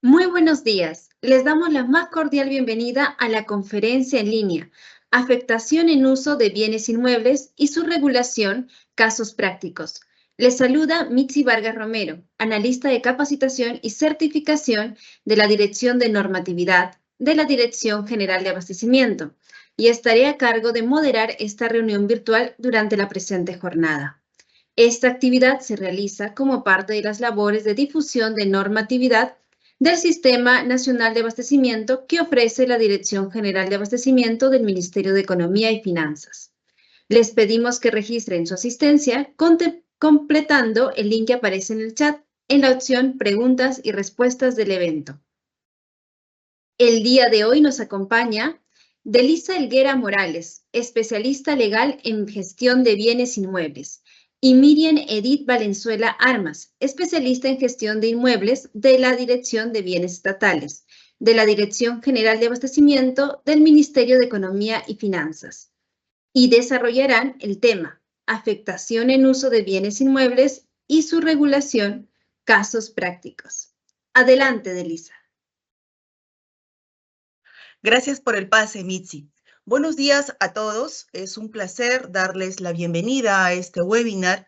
Muy buenos días. Les damos la más cordial bienvenida a la conferencia en línea, Afectación en uso de bienes inmuebles y su regulación, casos prácticos. Les saluda Mitzi Vargas Romero, analista de capacitación y certificación de la Dirección de Normatividad de la Dirección General de Abastecimiento, y estaré a cargo de moderar esta reunión virtual durante la presente jornada. Esta actividad se realiza como parte de las labores de difusión de normatividad del Sistema Nacional de Abastecimiento que ofrece la Dirección General de Abastecimiento del Ministerio de Economía y Finanzas. Les pedimos que registren su asistencia completando el link que aparece en el chat en la opción Preguntas y Respuestas del evento. El día de hoy nos acompaña Delisa Helguera Morales, especialista legal en gestión de bienes inmuebles, y Miriam Edith Valenzuela Armas, especialista en gestión de inmuebles de la Dirección de Bienes Estatales, de la Dirección General de Abastecimiento del Ministerio de Economía y Finanzas, y desarrollarán el tema Afectación en uso de bienes inmuebles y su regulación, casos prácticos. Adelante, Delisa. Gracias por el pase, Mitzi. Buenos días a todos. Es un placer darles la bienvenida a este webinar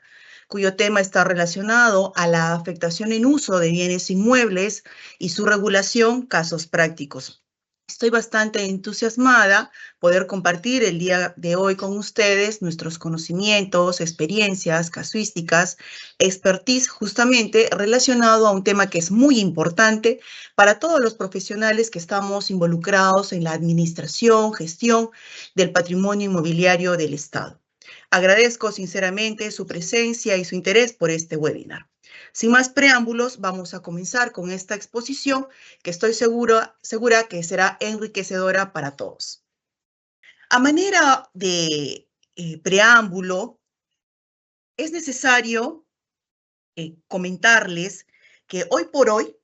cuyo tema está relacionado a la afectación en uso de bienes inmuebles y su regulación, casos prácticos. Estoy bastante entusiasmada poder compartir el día de hoy con ustedes nuestros conocimientos, experiencias, casuísticas, expertise justamente relacionado a un tema que es muy importante para todos los profesionales que estamos involucrados en la administración, gestión del patrimonio inmobiliario del Estado. Agradezco sinceramente su presencia y su interés por este webinar. Sin más preámbulos, vamos a comenzar con esta exposición que estoy segura que será enriquecedora para todos. A manera de preámbulo, es necesario comentarles que hoy por hoy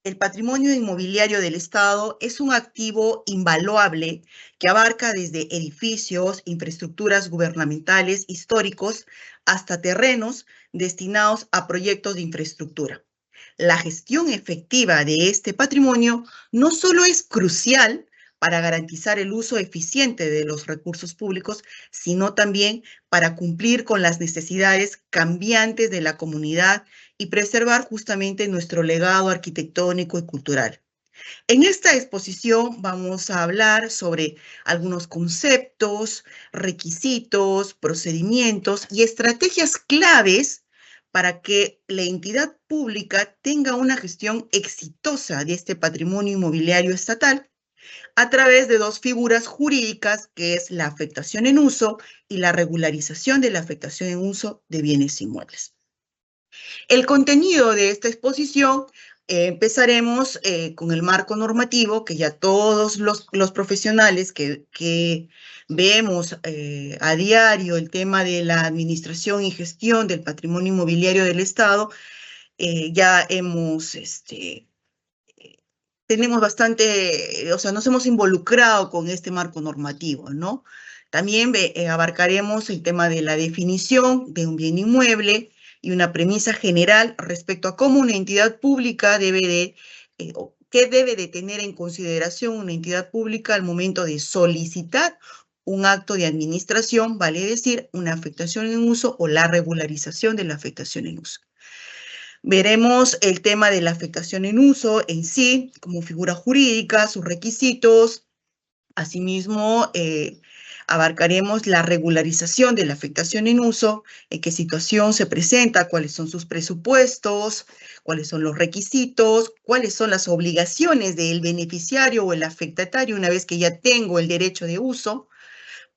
el patrimonio inmobiliario del Estado es un activo invaluable que abarca desde edificios, infraestructuras gubernamentales históricos, hasta terrenos destinados a proyectos de infraestructura. La gestión efectiva de este patrimonio no solo es crucial para garantizar el uso eficiente de los recursos públicos, sino también para cumplir con las necesidades cambiantes de la comunidad y preservar justamente nuestro legado arquitectónico y cultural. En esta exposición vamos a hablar sobre algunos conceptos, requisitos, procedimientos y estrategias claves para que la entidad pública tenga una gestión exitosa de este patrimonio inmobiliario estatal a través de dos figuras jurídicas, que es la afectación en uso y la regularización de la afectación en uso de bienes inmuebles. El contenido de esta exposición, empezaremos con el marco normativo, que ya todos los profesionales que vemos a diario el tema de la administración y gestión del patrimonio inmobiliario del Estado, ya tenemos bastante, o sea, nos hemos involucrado con este marco normativo, ¿no? También abarcaremos el tema de la definición de un bien inmueble y una premisa general respecto a cómo una entidad pública qué debe de tener en consideración una entidad pública al momento de solicitar un acto de administración, vale decir, una afectación en uso o la regularización de la afectación en uso. Veremos el tema de la afectación en uso en sí, como figura jurídica, sus requisitos. Asimismo, abarcaremos la regularización de la afectación en uso, en qué situación se presenta, cuáles son sus presupuestos, cuáles son los requisitos, cuáles son las obligaciones del beneficiario o el afectatario una vez que ya tengo el derecho de uso,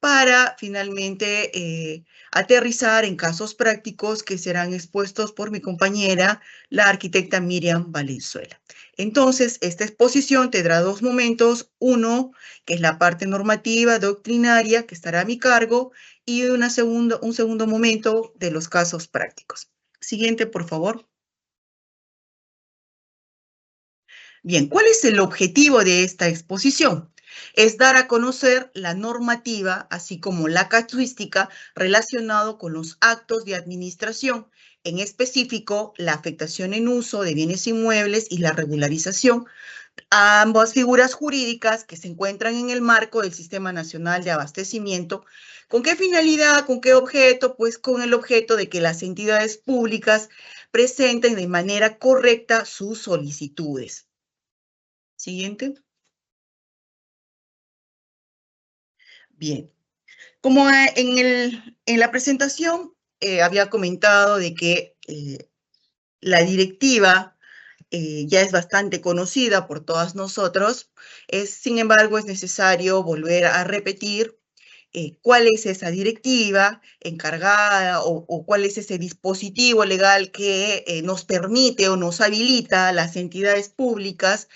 para finalmente aterrizar en casos prácticos que serán expuestos por mi compañera, la arquitecta Miriam Valenzuela. Entonces, esta exposición tendrá dos momentos, uno que es la parte normativa, doctrinaria, que estará a mi cargo, y un segundo momento de los casos prácticos. Siguiente, por favor. Bien, ¿cuál es el objetivo de esta exposición? Es dar a conocer la normativa, así como la casuística relacionado con los actos de administración, en específico la afectación en uso de bienes inmuebles y la regularización, ambas figuras jurídicas que se encuentran en el marco del Sistema Nacional de Abastecimiento. ¿Con qué finalidad? ¿Con qué objeto? Pues con el objeto de que las entidades públicas presenten de manera correcta sus solicitudes. Siguiente. Bien. Como en la presentación había comentado de que la directiva ya es bastante conocida por todos nosotros, sin embargo es necesario volver a repetir cuál es esa directiva encargada o cuál es ese dispositivo legal que nos permite o nos habilita a las entidades públicas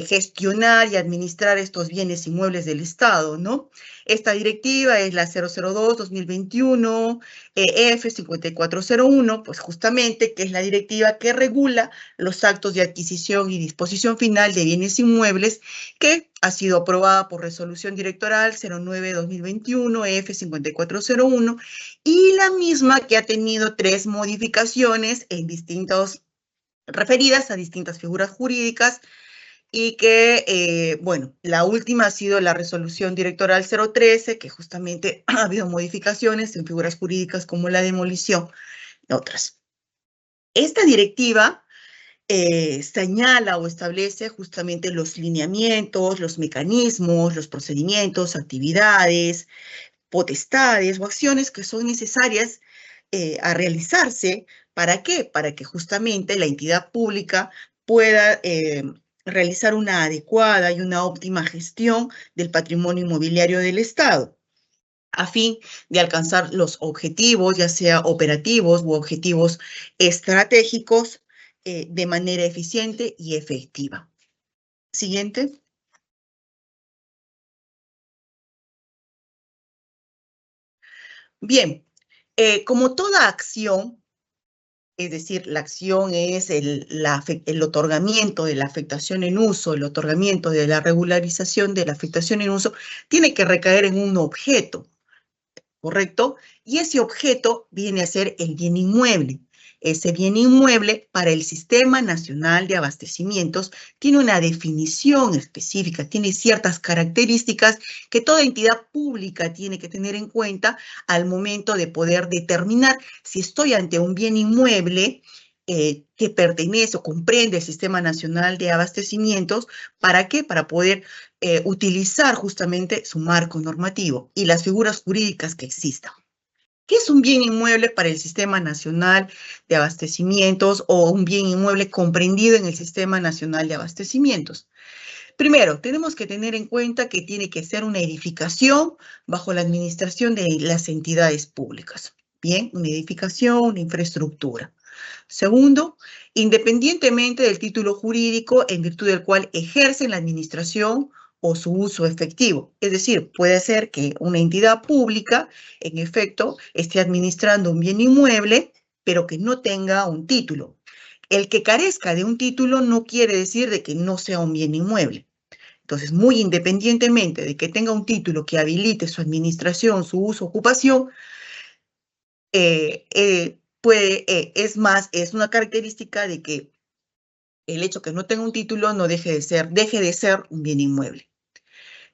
gestionar y administrar estos bienes inmuebles del Estado, ¿no? Esta directiva es la 002-2021 F5401, pues justamente que es la directiva que regula los actos de adquisición y disposición final de bienes inmuebles, que ha sido aprobada por resolución directoral 09-2021 F5401 y la misma que ha tenido 3 modificaciones en referidas a distintas figuras jurídicas, y que, bueno, la última ha sido la resolución directoral 013, que justamente ha habido modificaciones en figuras jurídicas como la demolición y otras. Esta directiva señala o establece justamente los lineamientos, los mecanismos, los procedimientos, actividades, potestades o acciones que son necesarias a realizarse. ¿Para qué? Para que justamente la entidad pública pueda realizar una adecuada y una óptima gestión del patrimonio inmobiliario del Estado, a fin de alcanzar los objetivos, ya sea operativos u objetivos estratégicos, de manera eficiente y efectiva. Siguiente. Bien, como toda acción, es decir, la acción es el otorgamiento de la afectación en uso, el otorgamiento de la regularización de la afectación en uso, tiene que recaer en un objeto, ¿correcto? Y ese objeto viene a ser el bien inmueble. Ese bien inmueble para el Sistema Nacional de Abastecimientos tiene una definición específica, tiene ciertas características que toda entidad pública tiene que tener en cuenta al momento de poder determinar si estoy ante un bien inmueble que pertenece o comprende el Sistema Nacional de Abastecimientos. ¿Para qué? Para poder utilizar justamente su marco normativo y las figuras jurídicas que existan. ¿Qué es un bien inmueble para el Sistema Nacional de Abastecimientos o un bien inmueble comprendido en el Sistema Nacional de Abastecimientos? Primero, tenemos que tener en cuenta que tiene que ser una edificación bajo la administración de las entidades públicas. Bien, una edificación, una infraestructura. Segundo, independientemente del título jurídico en virtud del cual ejercen la administración o su uso efectivo. Es decir, puede ser que una entidad pública, en efecto, esté administrando un bien inmueble, pero que no tenga un título. El que carezca de un título no quiere decir de que no sea un bien inmueble. Entonces, muy independientemente de que tenga un título que habilite su administración, su uso, ocupación, es una característica de que el hecho que no tenga un título no deje de ser un bien inmueble.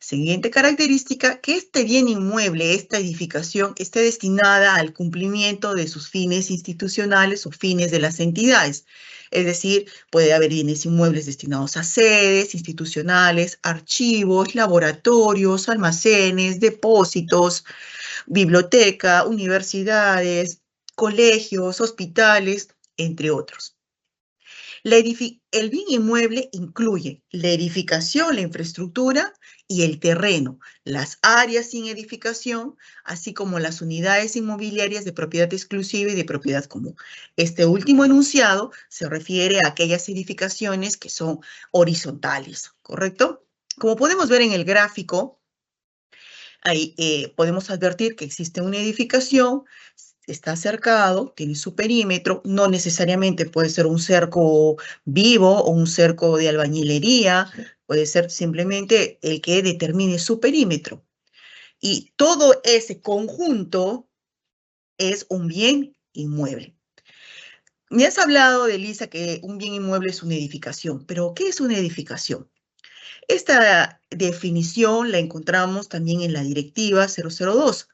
Siguiente característica, que este bien inmueble, esta edificación, esté destinada al cumplimiento de sus fines institucionales o fines de las entidades. Es decir, puede haber bienes inmuebles destinados a sedes institucionales, archivos, laboratorios, almacenes, depósitos, biblioteca, universidades, colegios, hospitales, entre otros. El bien inmueble incluye la edificación, la infraestructura y el terreno, las áreas sin edificación, así como las unidades inmobiliarias de propiedad exclusiva y de propiedad común. Este último enunciado se refiere a aquellas edificaciones que son horizontales, ¿correcto? Como podemos ver en el gráfico, ahí podemos advertir que existe una edificación está cercado, tiene su perímetro, no necesariamente puede ser un cerco vivo o un cerco de albañilería, puede ser simplemente el que determine su perímetro. Y todo ese conjunto es un bien inmueble. Me has hablado, de Elisa, que un bien inmueble es una edificación, pero ¿qué es una edificación? Esta definición la encontramos también en la Directiva 002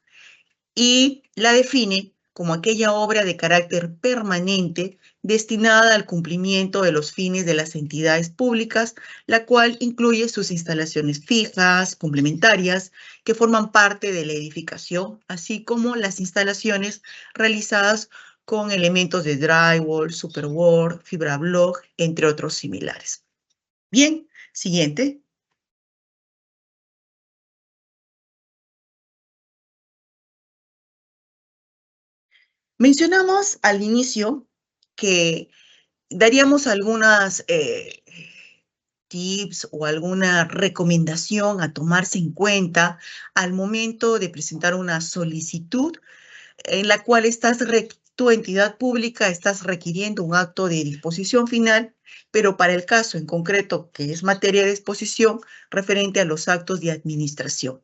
y la define como aquella obra de carácter permanente destinada al cumplimiento de los fines de las entidades públicas, la cual incluye sus instalaciones fijas, complementarias, que forman parte de la edificación, así como las instalaciones realizadas con elementos de drywall, superboard, fibra block, entre otros similares. Bien, siguiente. Mencionamos al inicio que daríamos algunas tips o alguna recomendación a tomarse en cuenta al momento de presentar una solicitud en la cual tu entidad pública estás requiriendo un acto de disposición final, pero para el caso en concreto que es materia de disposición referente a los actos de administración.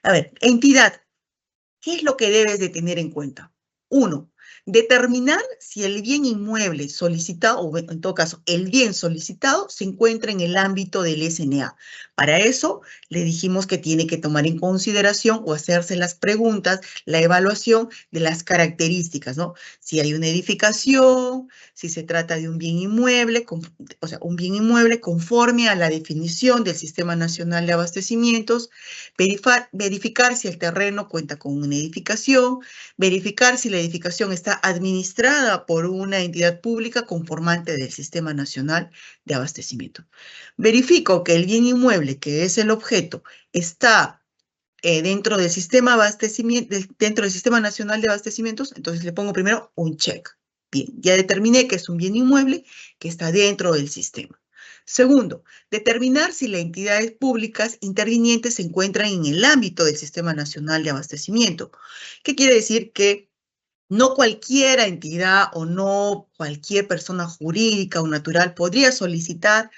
A ver, entidad, ¿qué es lo que debes de tener en cuenta? Uno, determinar si el bien inmueble solicitado, o en todo caso, el bien solicitado se encuentra en el ámbito del SNA. Para eso, le dijimos que tiene que tomar en consideración o hacerse las preguntas, la evaluación de las características, ¿no? Si hay una edificación, si se trata de un bien inmueble, o sea, un bien inmueble conforme a la definición del Sistema Nacional de Abastecimientos, verificar si el terreno cuenta con una edificación, verificar si la edificación está administrada por una entidad pública conformante del Sistema Nacional de Abastecimiento. Verifico que el bien inmueble, que es el objeto, está dentro del Sistema Nacional de Abastecimientos, entonces le pongo primero un check. Bien, ya determiné que es un bien inmueble que está dentro del sistema. Segundo, determinar si las entidades públicas intervinientes se encuentran en el ámbito del Sistema Nacional de Abastecimiento. ¿Qué quiere decir? Que no cualquier entidad o no cualquier persona jurídica o natural podría solicitar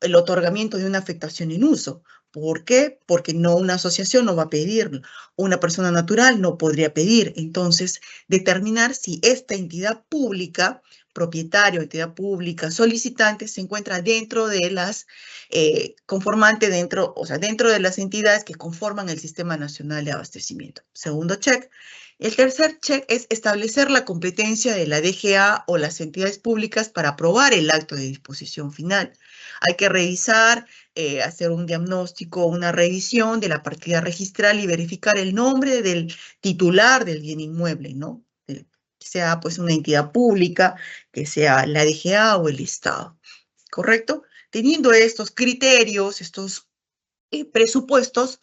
el otorgamiento de una afectación en uso. ¿Por qué? Porque no una asociación no va a pedirlo, una persona natural no podría pedir. Entonces, determinar si esta entidad pública, propietario, entidad pública, solicitante, se encuentra dentro de las conformante dentro, o sea, dentro de las entidades que conforman el Sistema Nacional de Abastecimiento. Segundo check. El tercer check es establecer la competencia de la DGA o las entidades públicas para aprobar el acto de disposición final. Hay que revisar, hacer un diagnóstico, una revisión de la partida registral y verificar el nombre del titular del bien inmueble, ¿no? Que sea pues una entidad pública, que sea la DGA o el Estado, ¿correcto? Teniendo estos criterios, estos presupuestos,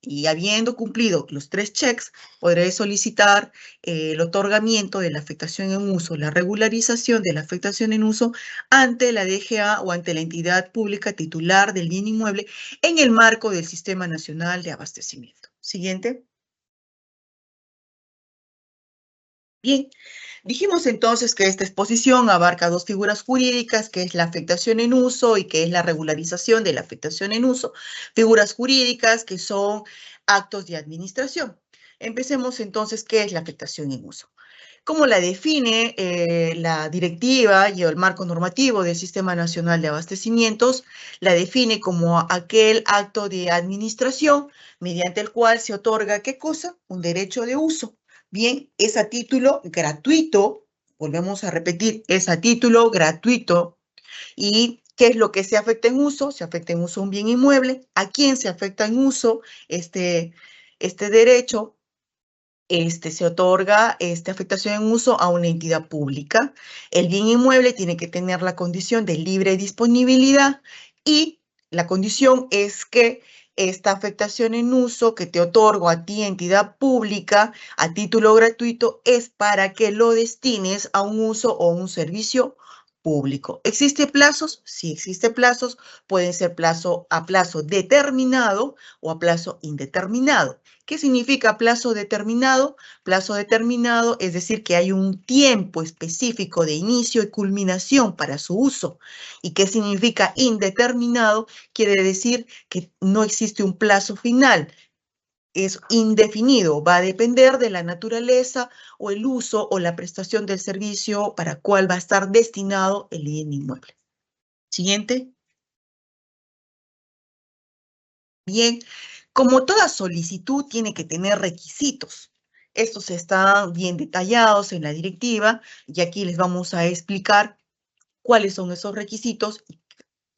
y habiendo cumplido los 3 checks, podré solicitar el otorgamiento de la afectación en uso, la regularización de la afectación en uso ante la DGA o ante la entidad pública titular del bien inmueble en el marco del Sistema Nacional de Abastecimiento. Siguiente. Bien, dijimos entonces que esta exposición abarca 2 figuras jurídicas, que es la afectación en uso y que es la regularización de la afectación en uso. Figuras jurídicas que son actos de administración. Empecemos entonces, ¿qué es la afectación en uso? Como la define la directiva y el marco normativo del Sistema Nacional de Abastecimientos, la define como aquel acto de administración mediante el cual se otorga, ¿qué cosa? Un derecho de uso. Bien, es a título gratuito, volvemos a repetir, es a título gratuito. ¿Y qué es lo que se afecta en uso? Se afecta en uso un bien inmueble. ¿A quién se afecta en uso este derecho? Se otorga afectación en uso a una entidad pública. El bien inmueble tiene que tener la condición de libre disponibilidad y la condición es que esta afectación en uso que te otorgo a ti, entidad pública, a título gratuito, es para que lo destines a un uso o un servicio público. ¿Existen plazos? Sí, existen plazos. Pueden ser a plazo determinado o a plazo indeterminado. ¿Qué significa plazo determinado? Plazo determinado es decir que hay un tiempo específico de inicio y culminación para su uso. ¿Y qué significa indeterminado? Quiere decir que no existe un plazo final. Es indefinido, va a depender de la naturaleza o el uso o la prestación del servicio para cuál va a estar destinado el bien inmueble. Siguiente. Bien, como toda solicitud tiene que tener requisitos. Estos están bien detallados en la directiva y aquí les vamos a explicar cuáles son esos requisitos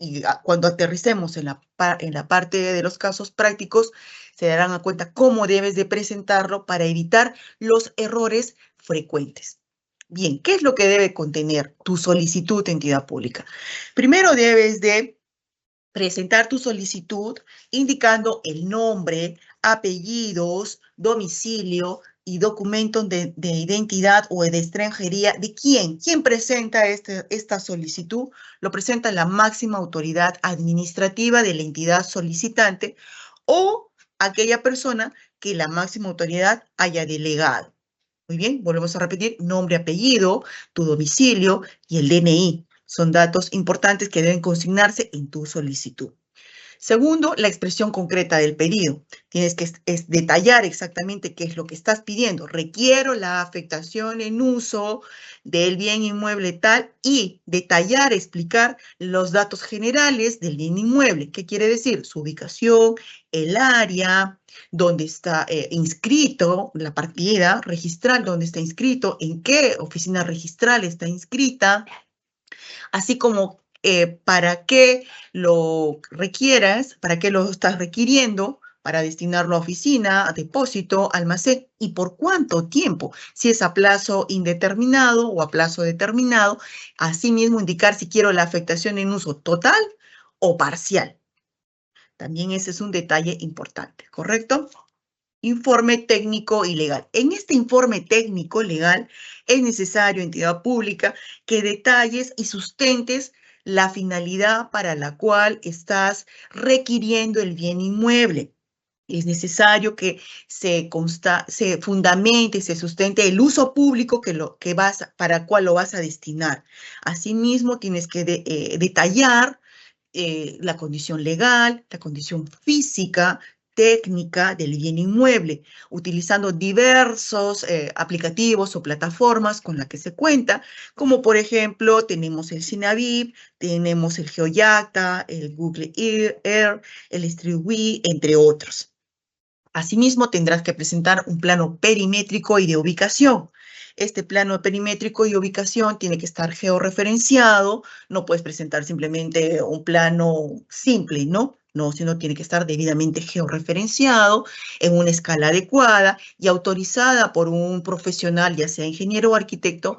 y cuando aterricemos en la parte de los casos prácticos, se darán a cuenta cómo debes de presentarlo para evitar los errores frecuentes. Bien, ¿qué es lo que debe contener tu solicitud de entidad pública? Primero debes de presentar tu solicitud indicando el nombre, apellidos, domicilio y documentos de identidad o de extranjería. ¿De quién? ¿Quién presenta esta solicitud? Lo presenta la máxima autoridad administrativa de la entidad solicitante o aquella persona que la máxima autoridad haya delegado. Muy bien, volvemos a repetir, nombre, apellido, tu domicilio y el DNI. Son datos importantes que deben consignarse en tu solicitud. Segundo, la expresión concreta del pedido. Tienes que detallar exactamente qué es lo que estás pidiendo. Requiero la afectación en uso del bien inmueble tal y detallar, explicar los datos generales del bien inmueble. ¿Qué quiere decir? Su ubicación, el área, dónde está inscrito la partida registral, dónde está inscrito, en qué oficina registral está inscrita, así como para qué lo requieras, para qué lo estás requiriendo, para destinarlo a oficina, a depósito, almacén, y por cuánto tiempo, si es a plazo indeterminado o a plazo determinado. Asimismo, indicar si quiero la afectación en uso total o parcial. También ese es un detalle importante, ¿correcto? Informe técnico y legal. En este informe técnico legal es necesario, entidad pública, que detalles y sustentes la finalidad para la cual estás requiriendo el bien inmueble. Es necesario que se fundamente, se sustente el uso público para cual lo vas a destinar. Asimismo, tienes que detallar la condición legal, la condición física, técnica del bien inmueble, utilizando diversos aplicativos o plataformas con las que se cuenta, como por ejemplo tenemos el Sinavip, tenemos el GeoYacta, el Google Earth, el StreetView, entre otros. Asimismo, tendrás que presentar un plano perimétrico y de ubicación. Este plano perimétrico y ubicación tiene que estar georreferenciado, no puedes presentar simplemente un plano simple, ¿no? No, sino tiene que estar debidamente georreferenciado en una escala adecuada y autorizada por un profesional, ya sea ingeniero o arquitecto,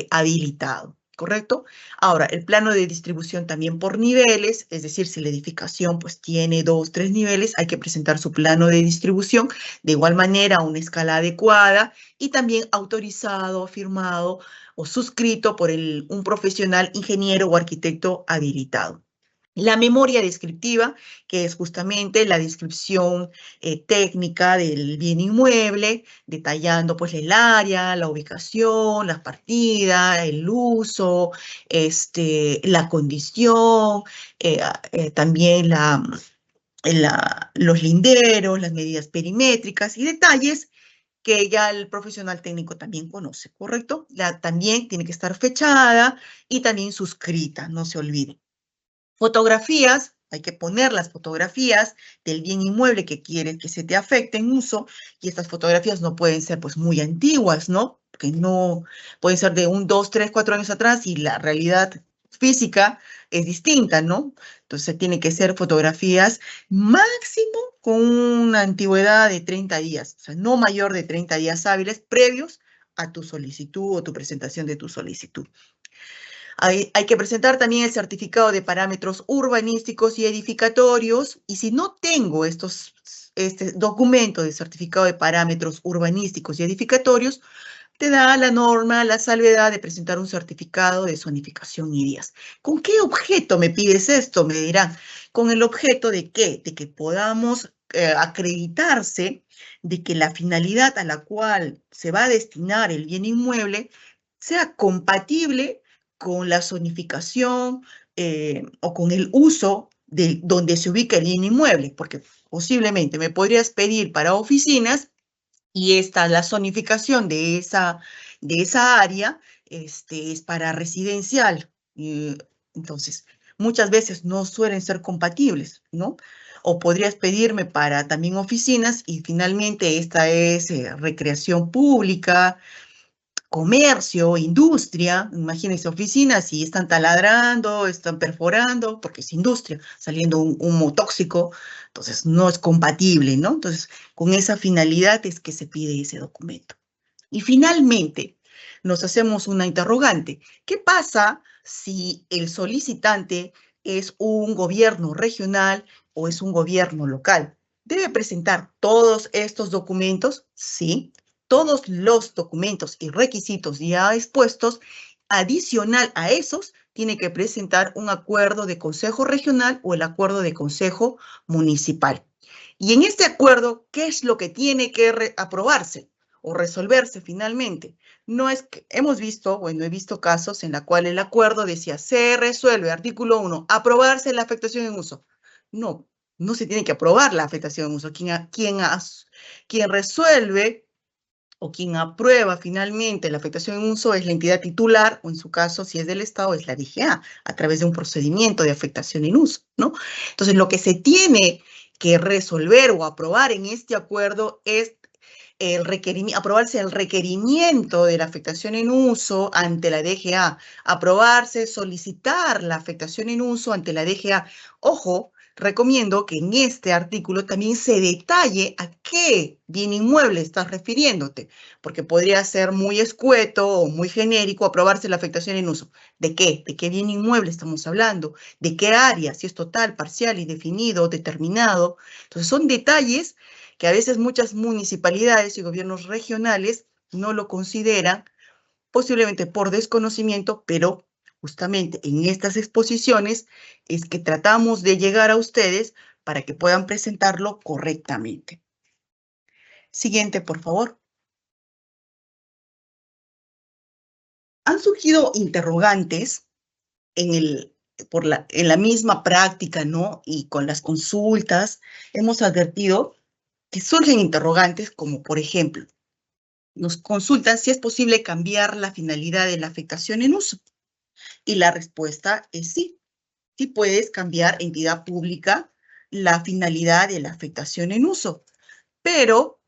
habilitado. ¿Correcto? Ahora, el plano de distribución también por niveles, es decir, si la edificación pues tiene 2, 3 niveles, hay que presentar su plano de distribución, de igual manera a una escala adecuada y también autorizado, firmado o suscrito por un profesional ingeniero o arquitecto habilitado. La memoria descriptiva, que es justamente la descripción técnica del bien inmueble, detallando pues el área, la ubicación, las partidas, el uso, la condición, también los linderos, las medidas perimétricas y detalles que ya el profesional técnico también conoce, ¿correcto? También tiene que estar fechada y también suscrita, no se olvide. Fotografías, hay que poner las fotografías del bien inmueble que quieres que se te afecte en uso, y estas fotografías no pueden ser pues muy antiguas, ¿no? Porque no pueden ser de 1, 2, 3, 4 años atrás y la realidad física es distinta, ¿no? Entonces tienen que ser fotografías máximo con una antigüedad de 30 días, o sea, no mayor de 30 días hábiles previos a tu solicitud o tu presentación de tu solicitud. Hay que presentar también el certificado de parámetros urbanísticos y edificatorios, y si no tengo este documento de certificado de parámetros urbanísticos y edificatorios, te da la norma, la salvedad de presentar un certificado de zonificación y días. ¿Con qué objeto me pides esto? Me dirán. ¿Con el objeto de qué? De que podamos acreditarse de que la finalidad a la cual se va a destinar el bien inmueble sea compatible con la zonificación o con el uso de donde se ubica el bien inmueble, porque posiblemente me podrías pedir para oficinas y la zonificación de esa área es para residencial. Entonces, muchas veces no suelen ser compatibles, ¿no? O podrías pedirme para también oficinas y finalmente esta es recreación pública, comercio, industria. Imagínense oficinas y están taladrando, están perforando, porque es industria, saliendo un humo tóxico, entonces no es compatible, ¿no? Entonces, con esa finalidad es que se pide ese documento. Y finalmente, nos hacemos una interrogante. ¿Qué pasa si el solicitante es un gobierno regional o es un gobierno local? ¿Debe presentar todos estos documentos? Sí, todos los documentos y requisitos ya expuestos, adicional a esos, tiene que presentar un acuerdo de consejo regional o el acuerdo de consejo municipal. Y en este acuerdo, ¿qué es lo que tiene que aprobarse o resolverse finalmente? No es que hemos visto, bueno, he visto casos en la cual el acuerdo decía, se resuelve, artículo 1, aprobarse la afectación en uso. No, no se tiene que aprobar la afectación en uso. Quien resuelve o quien aprueba finalmente la afectación en uso es la entidad titular, o en su caso, si es del Estado, es la DGA, a través de un procedimiento de afectación en uso, ¿no? Entonces, lo que se tiene que resolver o aprobar en este acuerdo es aprobarse el requerimiento de la afectación en uso ante la DGA, aprobarse, solicitar la afectación en uso ante la DGA. Ojo, recomiendo que en este artículo también se detalle a qué bien inmueble estás refiriéndote, porque podría ser muy escueto o muy genérico aprobarse la afectación en uso. ¿De qué? ¿De qué bien inmueble estamos hablando? ¿De qué área? Si es total, parcial, indefinido, determinado. Entonces son detalles que a veces muchas municipalidades y gobiernos regionales no lo consideran, posiblemente por desconocimiento, pero justamente en estas exposiciones es que tratamos de llegar a ustedes para que puedan presentarlo correctamente. Siguiente, por favor. Han surgido interrogantes en la misma práctica, ¿no? Y con las consultas hemos advertido que surgen interrogantes como, por ejemplo, nos consultan si es posible cambiar la finalidad de la afectación en uso. Y la respuesta es sí. Sí puedes cambiar entidad pública la finalidad de la afectación en uso, pero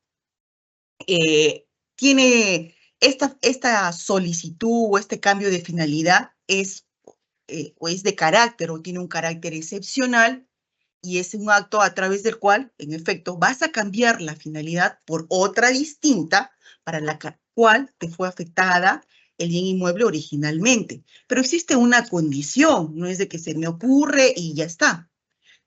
tiene esta solicitud o este cambio de finalidad o es de carácter o tiene un carácter excepcional y es un acto a través del cual, en efecto, vas a cambiar la finalidad por otra distinta para la cual te fue afectada el bien inmueble originalmente. Pero existe una condición, no es de que se me ocurre y ya está.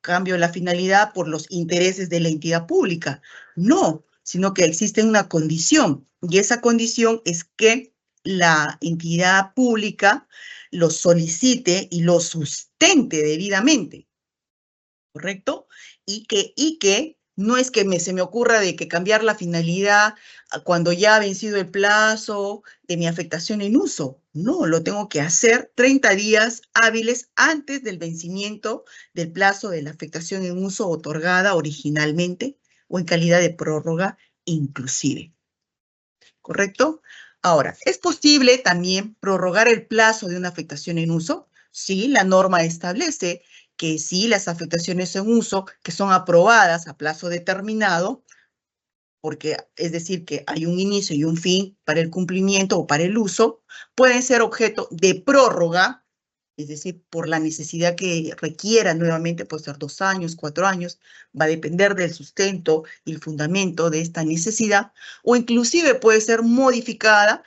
Cambio la finalidad por los intereses de la entidad pública. No, sino que existe una condición y esa condición es que la entidad pública lo solicite y lo sustente debidamente. ¿Correcto? Y que no es que se me ocurra de que cambiar la finalidad cuando ya ha vencido el plazo de mi afectación en uso. No, lo tengo que hacer 30 días hábiles antes del vencimiento del plazo de la afectación en uso otorgada originalmente o en calidad de prórroga inclusive. ¿Correcto? Ahora, ¿es posible también prorrogar el plazo de una afectación en uso? Sí, la norma establece que sí, las afectaciones en uso que son aprobadas a plazo determinado, porque es decir, que hay un inicio y un fin para el cumplimiento o para el uso, pueden ser objeto de prórroga, es decir, por la necesidad que requiera nuevamente, puede ser 2 años, 4 años, va a depender del sustento y el fundamento de esta necesidad, o inclusive puede ser modificada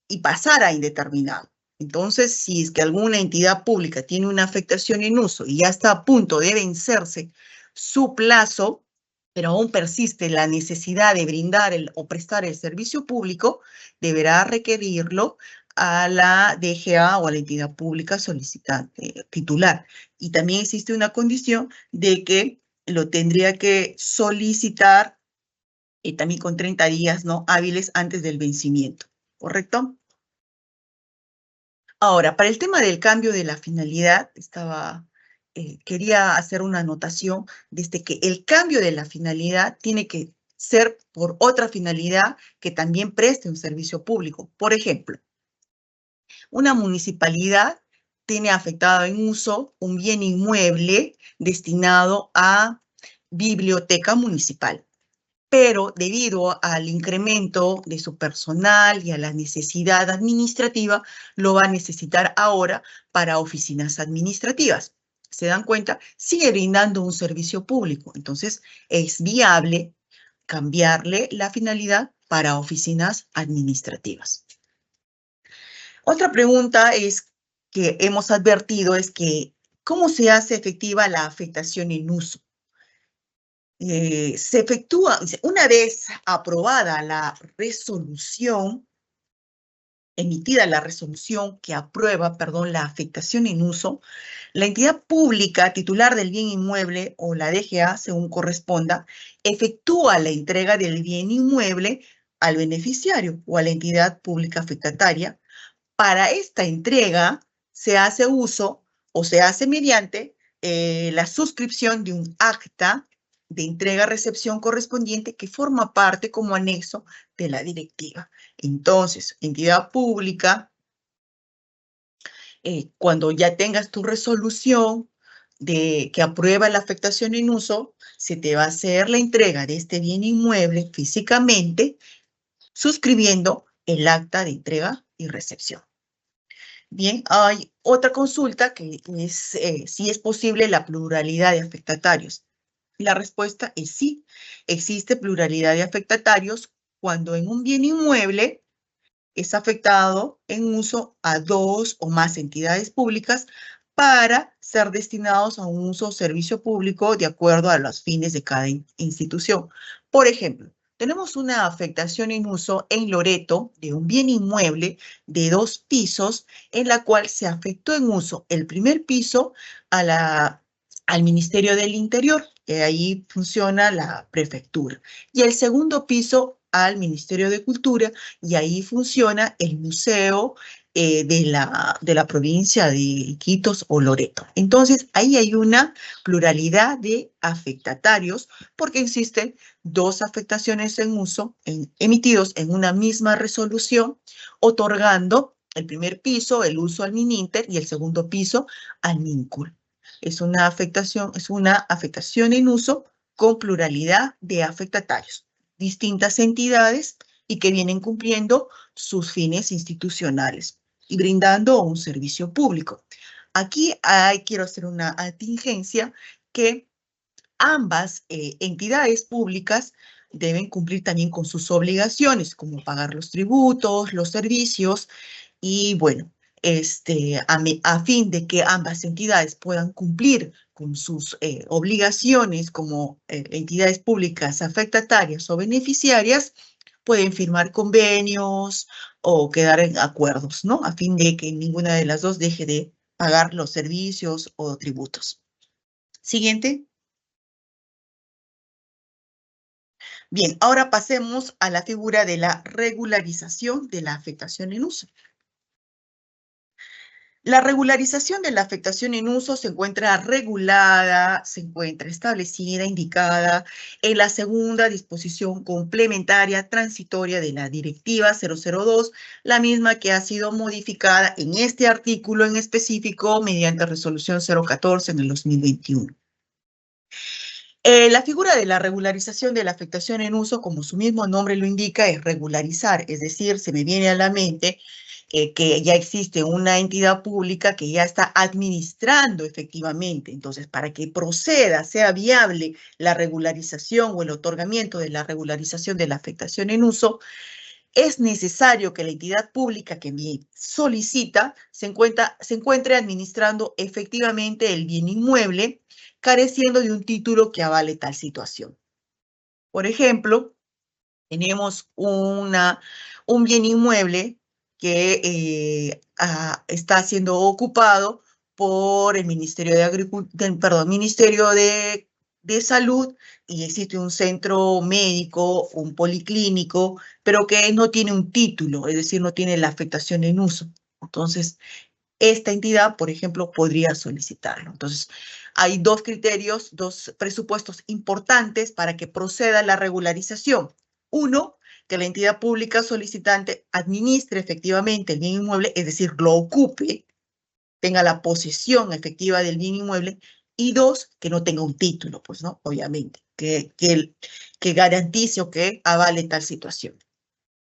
y pasar a indeterminado. Entonces, si es que alguna entidad pública tiene una afectación en uso y ya está a punto de vencerse su plazo, pero aún persiste la necesidad de brindar o prestar el servicio público, deberá requerirlo a la DGA o a la entidad pública solicitante titular. Y también existe una condición de que lo tendría que solicitar también con 30 días, ¿no?, hábiles antes del vencimiento, ¿correcto? Ahora, para el tema del cambio de la finalidad, quería hacer una anotación desde que el cambio de la finalidad tiene que ser por otra finalidad que también preste un servicio público. Por ejemplo, una municipalidad tiene afectado en uso un bien inmueble destinado a biblioteca municipal, pero debido al incremento de su personal y a la necesidad administrativa, lo va a necesitar ahora para oficinas administrativas. ¿Se dan cuenta? Sigue brindando un servicio público, entonces es viable cambiarle la finalidad para oficinas administrativas. Otra pregunta que hemos advertido es que, ¿cómo se hace efectiva la afectación en uso? Se efectúa, una vez aprobada la resolución, emitida la resolución que aprueba, perdón, la afectación en uso, la entidad pública titular del bien inmueble o la DGA, según corresponda, efectúa la entrega del bien inmueble al beneficiario o a la entidad pública afectataria. Para esta entrega se hace uso o se hace mediante la suscripción de un acta de entrega-recepción correspondiente que forma parte como anexo de la directiva. Entonces, entidad pública, cuando ya tengas tu resolución que aprueba la afectación en uso, se te va a hacer la entrega de este bien inmueble físicamente, suscribiendo el acta de entrega y recepción. Bien, hay otra consulta que es si es posible la pluralidad de afectatarios. La respuesta es sí, existe pluralidad de afectatarios cuando en un bien inmueble es afectado en uso a 2 o más entidades públicas para ser destinados a un uso o servicio público de acuerdo a los fines de cada institución. Por ejemplo, tenemos una afectación en uso en Loreto de un bien inmueble de 2 pisos en la cual se afectó en uso el primer piso al Ministerio del Interior, que ahí funciona la prefectura, y el segundo piso al Ministerio de Cultura, y ahí funciona el museo de la provincia de Iquitos o Loreto. Entonces, ahí hay una pluralidad de afectatarios porque existen 2 afectaciones en uso emitidos en una misma resolución, otorgando el primer piso, el uso al Mininter, y el segundo piso al Mincul. Es una afectación en uso con pluralidad de afectatarios, distintas entidades y que vienen cumpliendo sus fines institucionales y brindando un servicio público. Aquí quiero hacer una atingencia que ambas entidades públicas deben cumplir también con sus obligaciones, como pagar los tributos, los servicios, y bueno, a fin de que ambas entidades puedan cumplir con sus obligaciones como entidades públicas afectatarias o beneficiarias, pueden firmar convenios o quedar en acuerdos, ¿no? A fin de que ninguna de las dos deje de pagar los servicios o tributos. Siguiente. Bien, ahora pasemos a la figura de la regularización de la afectación en uso. La regularización de la afectación en uso se encuentra regulada, se encuentra establecida, indicada en la segunda disposición complementaria transitoria de la Directiva 002, la misma que ha sido modificada en este artículo en específico mediante resolución 014 en el 2021. La figura de la regularización de la afectación en uso, como su mismo nombre lo indica, es regularizar, es decir, se me viene a la mente que ya existe una entidad pública que ya está administrando efectivamente. Entonces, para que proceda, sea viable la regularización o el otorgamiento de la regularización de la afectación en uso, es necesario que la entidad pública que me solicita se encuentre administrando efectivamente el bien inmueble, careciendo de un título que avale tal situación. Por ejemplo, tenemos un bien inmueble que está siendo ocupado por el Ministerio de Ministerio de Salud, y existe un centro médico, un policlínico, pero que no tiene un título, es decir, no tiene la afectación en uso. Entonces, esta entidad, por ejemplo, podría solicitarlo. Entonces, hay dos criterios, dos presupuestos importantes para que proceda la regularización. Uno, que la entidad pública solicitante administre efectivamente el bien inmueble, es decir, lo ocupe, tenga la posesión efectiva del bien inmueble. Y dos, que no tenga un título, pues, ¿no? Obviamente, que garantice o que avale tal situación.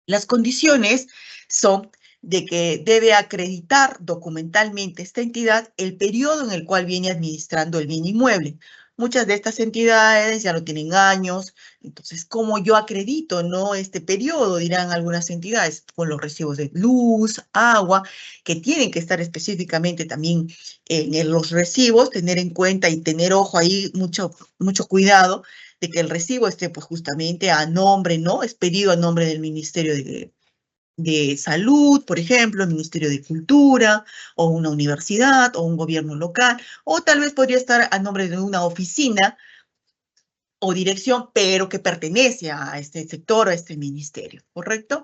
Las condiciones son de que debe acreditar documentalmente esta entidad el periodo en el cual viene administrando el bien inmueble. Muchas de estas entidades ya no tienen años, entonces, ¿cómo yo acredito, no, este periodo? Dirán algunas entidades, con los recibos de luz, agua, que tienen que estar específicamente también en los recibos, tener en cuenta y tener ojo ahí, mucho cuidado, de que el recibo esté pues justamente a nombre, ¿no? Expedido a nombre del Ministerio de Salud, por ejemplo, el Ministerio de Cultura, o una universidad, o un gobierno local, o tal vez podría estar a nombre de una oficina o dirección, pero que pertenece a este sector, a este ministerio, ¿correcto?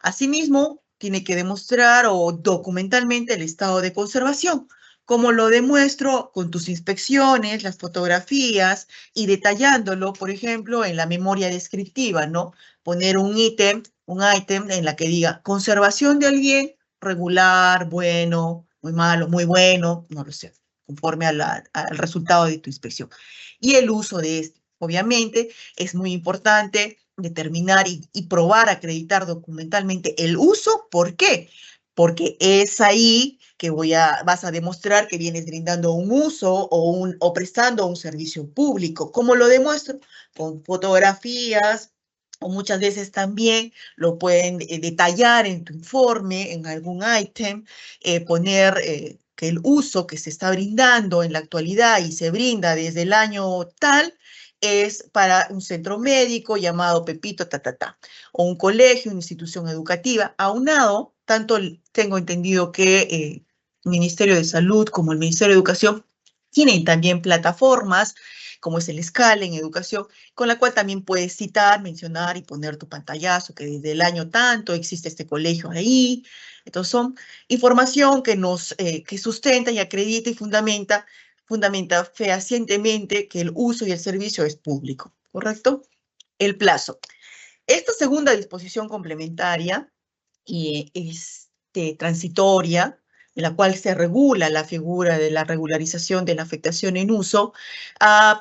Asimismo, tiene que demostrar o documentalmente el estado de conservación, como lo demuestro con tus inspecciones, las fotografías y detallándolo, por ejemplo, en la memoria descriptiva, ¿no? Poner un ítem en la que diga conservación del bien, regular, bueno, muy malo, muy bueno, no lo sé, conforme al resultado de tu inspección. Y el uso de este. Obviamente, es muy importante determinar y probar, acreditar documentalmente el uso. ¿Por qué? Porque es ahí que vas a demostrar que vienes brindando un uso o prestando un servicio público. ¿Cómo lo demuestro? Con fotografías, o muchas veces también lo pueden detallar en tu informe, en algún ítem, poner que el uso que se está brindando en la actualidad y se brinda desde el año tal es para un centro médico llamado Pepito, o un colegio, una institución educativa. Aunado, tanto tengo entendido que el Ministerio de Salud como el Ministerio de Educación tienen también plataformas, como es el Scala en educación, con la cual también puedes citar, mencionar y poner tu pantallazo, que desde el año tanto existe este colegio ahí. Entonces son información que sustenta y acredita y fundamenta fehacientemente que el uso y el servicio es público, ¿correcto? El plazo. Esta segunda disposición complementaria y transitoria, en la cual se regula la figura de la regularización de la afectación en uso,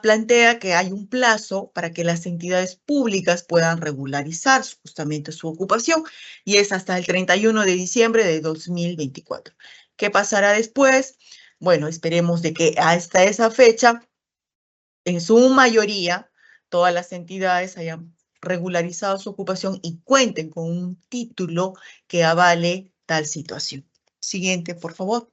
plantea que hay un plazo para que las entidades públicas puedan regularizar justamente su ocupación, y es hasta el 31 de diciembre de 2024. ¿Qué pasará después? Bueno, esperemos de que hasta esa fecha, en su mayoría, todas las entidades hayan regularizado su ocupación y cuenten con un título que avale tal situación. Siguiente, por favor.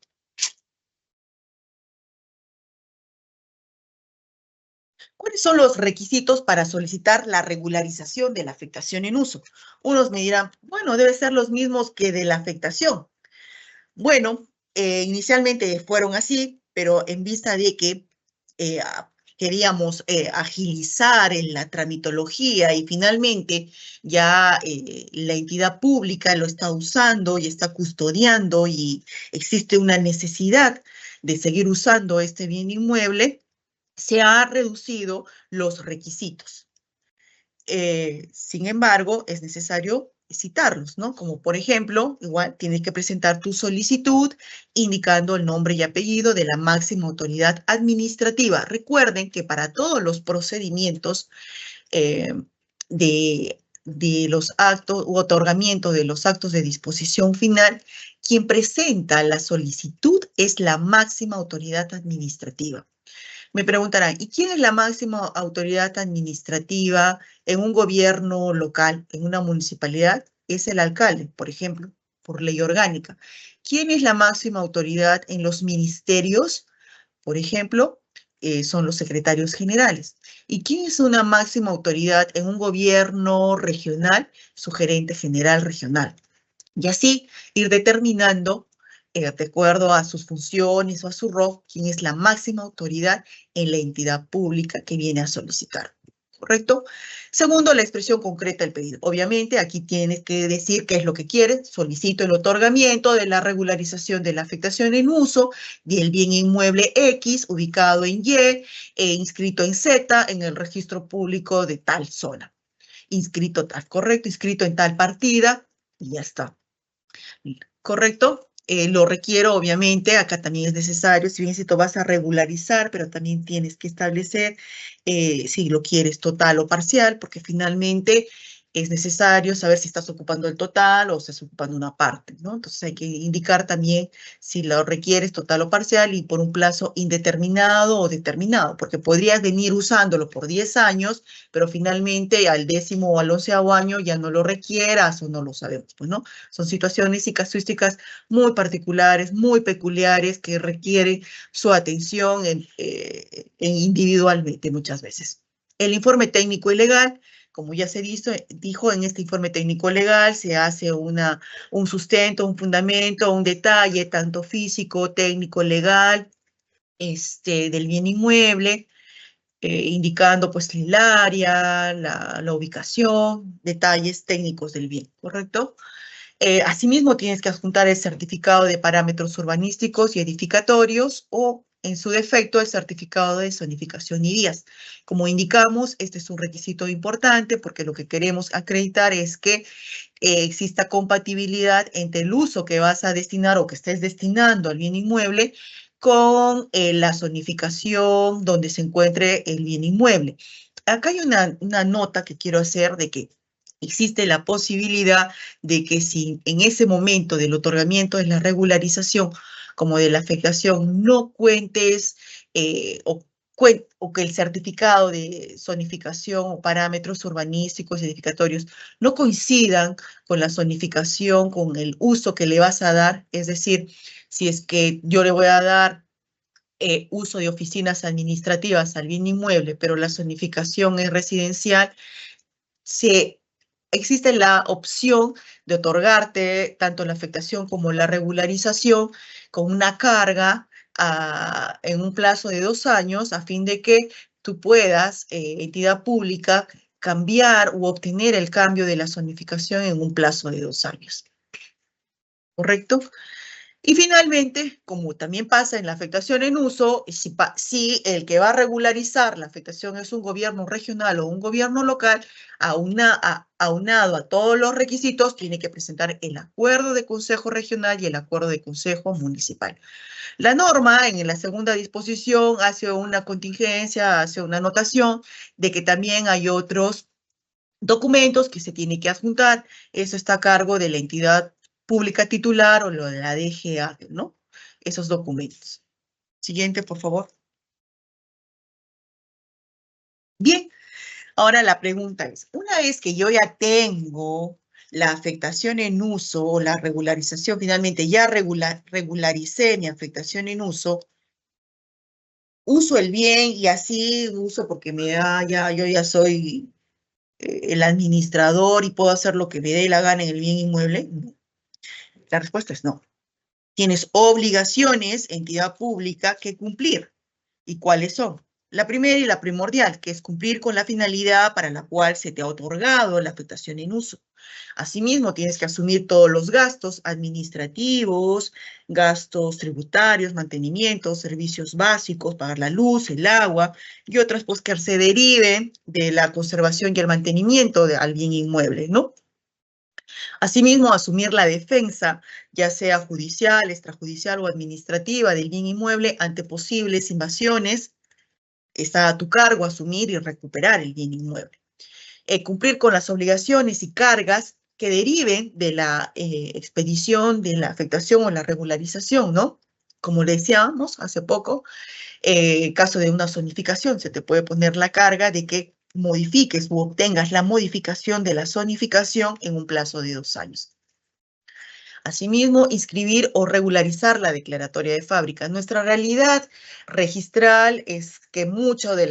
¿Cuáles son los requisitos para solicitar la regularización de la afectación en uso? Unos me dirán, bueno, debe ser los mismos que de la afectación. Bueno, inicialmente fueron así, pero en vista de que eh, queríamos agilizar en la tramitología y finalmente ya la entidad pública lo está usando y está custodiando y existe una necesidad de seguir usando este bien inmueble, se han reducido los requisitos. Sin embargo, es necesario citarlos, ¿no? Como por ejemplo, igual tienes que presentar tu solicitud indicando el nombre y apellido de la máxima autoridad administrativa. Recuerden que para todos los procedimientos eh, de los actos u otorgamiento de los actos de disposición final, quien presenta la solicitud es la máxima autoridad administrativa. Me preguntarán, ¿y quién es la máxima autoridad administrativa en un gobierno local, en una municipalidad? Es el alcalde, por ejemplo, por ley orgánica. ¿Quién es la máxima autoridad en los ministerios? Por ejemplo, son los secretarios generales. ¿Y quién es una máxima autoridad en un gobierno regional? Su gerente general regional. Y así ir determinando, de acuerdo a sus funciones o a su rol, quién es la máxima autoridad en la entidad pública que viene a solicitar. ¿Correcto? Segundo, la expresión concreta del pedido. Obviamente, aquí tienes que decir qué es lo que quieres. Solicito el otorgamiento de la regularización de la afectación en uso del bien inmueble X, ubicado en Y, inscrito en Z, en el registro público de tal zona. Inscrito tal, correcto, inscrito en tal partida, y ya está. ¿Correcto? Lo requiero, obviamente, acá también es necesario, si bien si tú vas a regularizar, pero también tienes que establecer si lo quieres total o parcial, porque finalmente es necesario saber si estás ocupando el total o estás ocupando una parte, ¿no? Entonces hay que indicar también si lo requieres total o parcial y por un plazo indeterminado o determinado, porque podrías venir usándolo por 10 años, pero finalmente al 10º o al 11º año ya no lo requieras o no lo sabemos, pues, ¿no? Son situaciones y casuísticas muy particulares, muy peculiares, que requieren su atención individualmente muchas veces. El informe técnico y legal, como ya se dijo, en este informe técnico legal se hace un sustento, un fundamento, un detalle, tanto físico, técnico, legal, del bien inmueble, indicando pues el área, la ubicación, detalles técnicos del bien, ¿correcto? Asimismo, tienes que adjuntar el certificado de parámetros urbanísticos y edificatorios o, en su defecto, el certificado de zonificación y vías. Como indicamos, este es un requisito importante porque lo que queremos acreditar es que exista compatibilidad entre el uso que vas a destinar o que estés destinando al bien inmueble con la zonificación donde se encuentre el bien inmueble. Acá hay una nota que quiero hacer de que existe la posibilidad de que si en ese momento del otorgamiento de la regularización como de la afectación no cuentes o que el certificado de zonificación o parámetros urbanísticos y edificatorios no coincidan con la zonificación, con el uso que le vas a dar, es decir, si es que yo le voy a dar uso de oficinas administrativas al bien inmueble, pero la zonificación es residencial, existe la opción de otorgarte tanto la afectación como la regularización con una carga en un plazo de 2 años a fin de que tú puedas, entidad pública, cambiar u obtener el cambio de la zonificación en un plazo de 2 años. ¿Correcto? Y finalmente, como también pasa en la afectación en uso, si el que va a regularizar la afectación es un gobierno regional o un gobierno local, aunado a todos los requisitos, tiene que presentar el acuerdo de consejo regional y el acuerdo de consejo municipal. La norma, en la segunda disposición, hace una contingencia, hace una anotación de que también hay otros documentos que se tiene que adjuntar. Eso está a cargo de la entidad pública titular o de la DGA, ¿no? Esos documentos. Siguiente, por favor. Bien, ahora la pregunta es, una vez que yo ya tengo la afectación en uso o la regularización, finalmente ya regularicé mi afectación en uso, uso el bien y así uso porque yo ya soy el administrador y puedo hacer lo que me dé la gana en el bien inmueble. No. La respuesta es no. Tienes obligaciones, entidad pública, que cumplir. ¿Y cuáles son? La primera y la primordial, que es cumplir con la finalidad para la cual se te ha otorgado la afectación en uso. Asimismo, tienes que asumir todos los gastos administrativos, gastos tributarios, mantenimiento, servicios básicos, pagar la luz, el agua y otras pues, que se deriven de la conservación y el mantenimiento al bien inmueble, ¿no? Asimismo, asumir la defensa, ya sea judicial, extrajudicial o administrativa del bien inmueble ante posibles invasiones, está a tu cargo asumir y recuperar el bien inmueble. Cumplir con las obligaciones y cargas que deriven de la expedición, de la afectación o la regularización, ¿no? Como le decíamos hace poco, caso de una zonificación, se te puede poner la carga de que modifiques u obtengas la modificación de la zonificación en un plazo de 2 años. Asimismo, inscribir o regularizar la declaratoria de fábrica. Nuestra realidad registral es que muchos de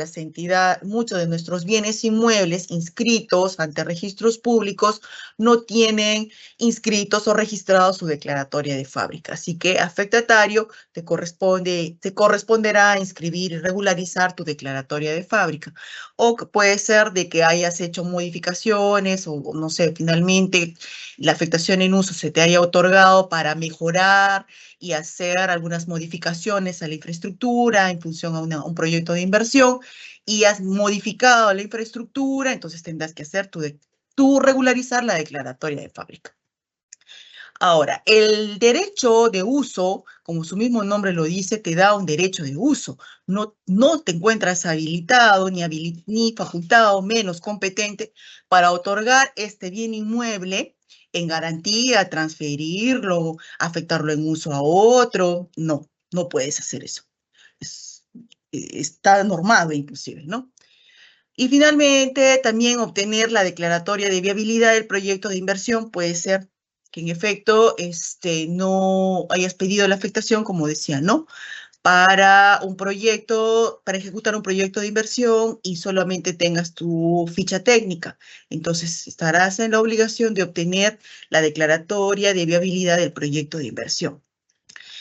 nuestros bienes inmuebles inscritos ante registros públicos no tienen inscritos o registrados su declaratoria de fábrica. Así que, afectatario, te corresponderá inscribir y regularizar tu declaratoria de fábrica. O puede ser de que hayas hecho modificaciones o no sé, finalmente la afectación en uso se te haya otorgado para mejorar y hacer algunas modificaciones a la infraestructura en función a un proyecto de inversión y has modificado la infraestructura, entonces tendrás que hacer tú regularizar la declaratoria de fábrica. Ahora, el derecho de uso, como su mismo nombre lo dice, te da un derecho de uso. No te encuentras habilitado ni facultado, menos competente para otorgar este bien inmueble en garantía, transferirlo, afectarlo en uso a otro. No puedes hacer eso. Está normado inclusive, ¿no? Y finalmente, también obtener la declaratoria de viabilidad del proyecto de inversión puede ser que en efecto no hayas pedido la afectación, como decía, ¿no? Para ejecutar un proyecto de inversión y solamente tengas tu ficha técnica. Entonces, estarás en la obligación de obtener la declaratoria de viabilidad del proyecto de inversión.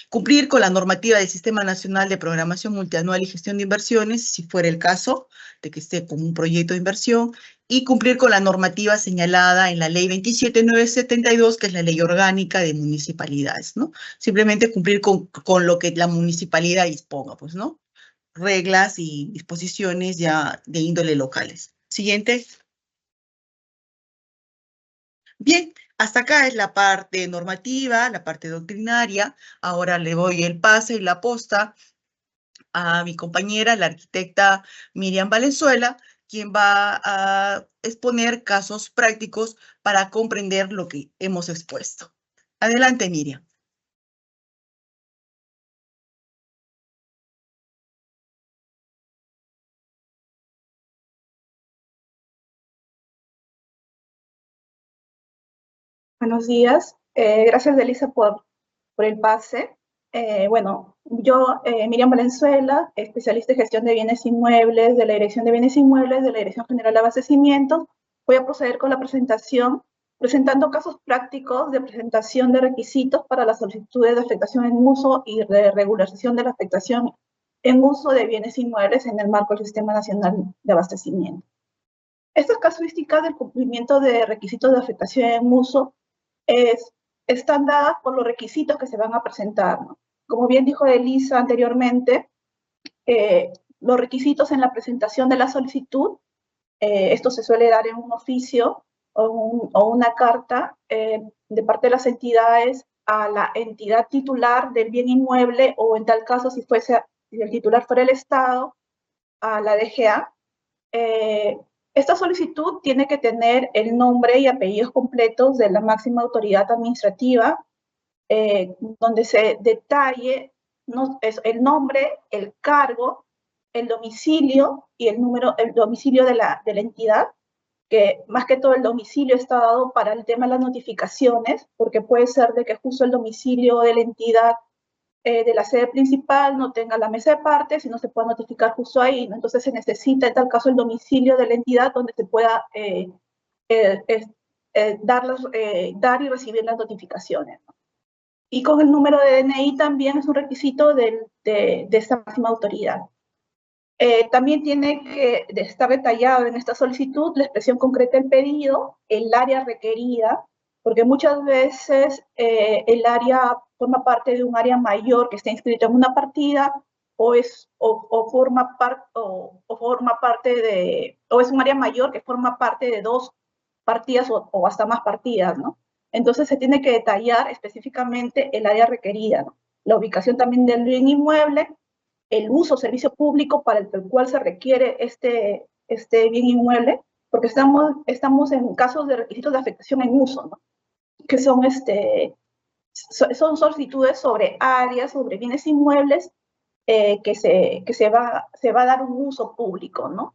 Cumplir con la normativa del Sistema Nacional de Programación Multianual y Gestión de Inversiones, si fuera el caso de que esté como un proyecto de inversión, y cumplir con la normativa señalada en la Ley 27972, que es la Ley Orgánica de Municipalidades, ¿no? Simplemente cumplir con lo que la municipalidad disponga, pues, ¿no? Reglas y disposiciones ya de índole locales. Siguiente. Bien, hasta acá es la parte normativa, la parte doctrinaria. Ahora le doy el pase y la posta a mi compañera, la arquitecta Miriam Valenzuela, quien va a exponer casos prácticos para comprender lo que hemos expuesto. Adelante, Miriam. Buenos días. Gracias, Elisa, por el pase. Bueno, yo, Miriam Valenzuela, especialista en gestión de bienes inmuebles, de la Dirección de Bienes Inmuebles, de la Dirección General de Abastecimientos, voy a proceder con la presentación, presentando casos prácticos de presentación de requisitos para las solicitudes de afectación en uso y de regularización de la afectación en uso de bienes inmuebles en el marco del Sistema Nacional de Abastecimiento. Estas casuísticas del cumplimiento de requisitos de afectación en uso están dadas por los requisitos que se van a presentar, ¿no? Como bien dijo Elisa anteriormente, los requisitos en la presentación de la solicitud, esto se suele dar en un oficio o una carta de parte de las entidades a la entidad titular del bien inmueble, o en tal caso, si el titular fuera el Estado, a la DGA. Esta solicitud tiene que tener el nombre y apellidos completos de la máxima autoridad administrativa, donde se detalle el nombre, el cargo, el domicilio y el domicilio de la entidad, que más que todo el domicilio está dado para el tema de las notificaciones, porque puede ser de que justo el domicilio de la entidad de la sede principal no tenga la mesa de partes y no se pueda notificar justo ahí, ¿no? Entonces se necesita en tal caso el domicilio de la entidad donde se pueda dar y recibir las notificaciones, ¿no? Y con el número de DNI también es un requisito de esta máxima autoridad. También tiene que estar detallado en esta solicitud la expresión concreta del pedido, el área requerida, porque muchas veces el área forma parte de un área mayor que está inscrito en una partida, o es un área mayor que forma parte de dos partidas o hasta más partidas, ¿no? Entonces se tiene que detallar específicamente el área requerida, ¿no? La ubicación también del bien inmueble, el uso o servicio público para el cual se requiere este bien inmueble, porque estamos en casos de requisitos de afectación en uso, ¿no? Que son solicitudes sobre áreas, sobre bienes inmuebles que se va a dar un uso público, ¿no?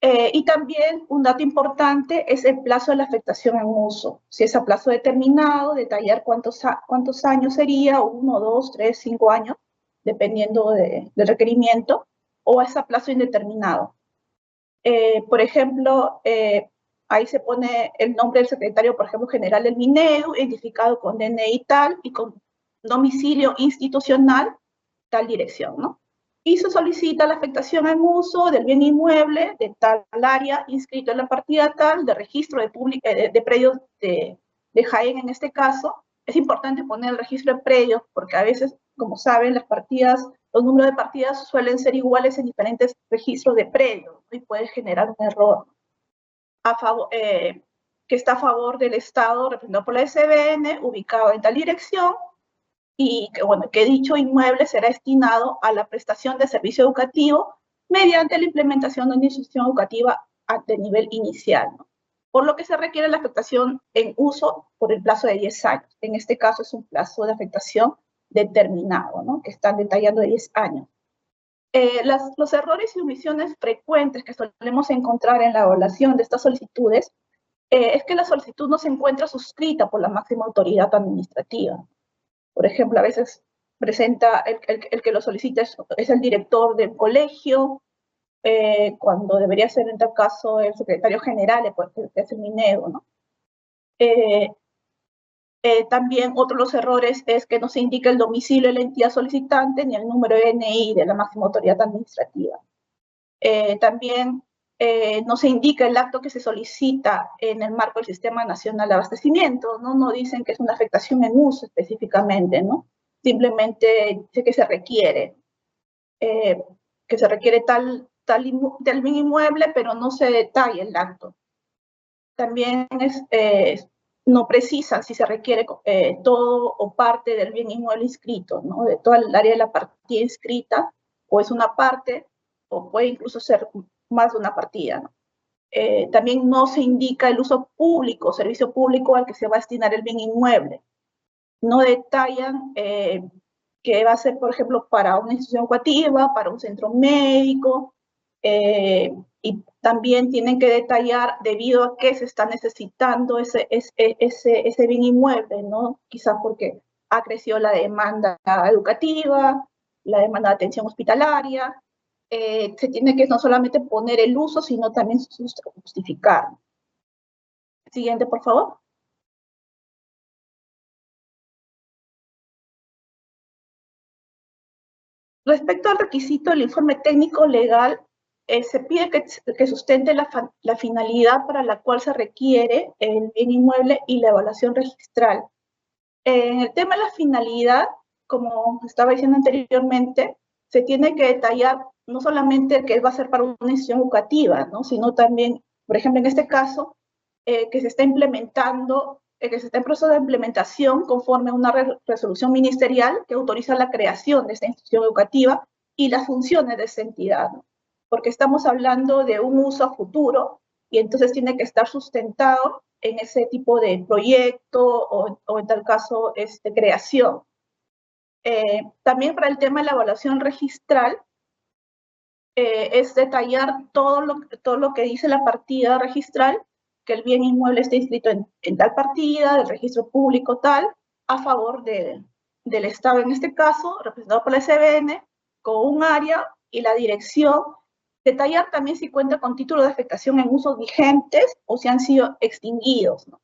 Y también un dato importante es el plazo de la afectación en uso. Si es a plazo determinado, detallar cuántos años sería, 1, 2, 3, 5 años, dependiendo del requerimiento, o es a plazo indeterminado. Por ejemplo, ahí se pone el nombre del secretario, por ejemplo, general del MINEDU, identificado con DNI tal y con domicilio institucional, tal dirección, ¿no? Y se solicita la afectación en uso del bien inmueble de tal área inscrito en la partida tal de registro de predios de Jaén en este caso. Es importante poner el registro de predios porque a veces, como saben, las partidas, los números de partidas suelen ser iguales en diferentes registros de predios, ¿no? Y puede generar un error que está a favor del Estado representado por la SBN, ubicado en tal dirección, y que, bueno, que dicho inmueble será destinado a la prestación de servicio educativo mediante la implementación de una institución educativa de nivel inicial, ¿no? Por lo que se requiere la afectación en uso por el plazo de 10 años. En este caso es un plazo de afectación determinado, ¿no? Que están detallando de 10 años. Los errores y omisiones frecuentes que solemos encontrar en la evaluación de estas solicitudes es que la solicitud no se encuentra suscrita por la máxima autoridad administrativa. Por ejemplo, a veces presenta el que lo solicita es el director del colegio, cuando debería ser en tal caso el secretario general, que es el MINEDU, ¿no? También otro de los errores es que no se indica el domicilio de la entidad solicitante ni el número de DNI de la máxima autoridad administrativa. También no se indica el acto que se solicita en el marco del Sistema Nacional de Abastecimiento, ¿no? No dicen que es una afectación en uso específicamente, ¿no? Simplemente dice que se requiere tal bien inmueble, pero no se detalla el acto. También no precisan si se requiere todo o parte del bien inmueble inscrito, ¿no? De toda el área de la partida inscrita, o es una parte, o puede incluso ser más de una partida, ¿no? También no se indica el uso público, servicio público al que se va a destinar el bien inmueble. No detallan que va a ser, por ejemplo, para una institución educativa, para un centro médico, y también tienen que detallar debido a qué se está necesitando ese bien inmueble, ¿no? Quizás porque ha crecido la demanda educativa, la demanda de atención hospitalaria. Se tiene que no solamente poner el uso, sino también justificar. Siguiente, por favor. Respecto al requisito del informe técnico legal, se pide que sustente la finalidad para la cual se requiere el bien inmueble y la evaluación registral. En el tema de la finalidad, como estaba diciendo anteriormente, se tiene que detallar no solamente que va a ser para una institución educativa, ¿no? Sino también, por ejemplo, en este caso, que se está implementando, que se está en proceso de implementación conforme a una resolución ministerial que autoriza la creación de esta institución educativa y las funciones de esa entidad, ¿no? Porque estamos hablando de un uso a futuro y entonces tiene que estar sustentado en ese tipo de proyecto o en tal caso, creación. También para el tema de la evaluación registral, es detallar todo lo que dice la partida registral, que el bien inmueble esté inscrito en tal partida, del registro público tal, a favor del Estado en este caso, representado por la SBN, con un área y la dirección. Detallar también si cuenta con título de afectación en usos vigentes o si han sido extinguidos, ¿no?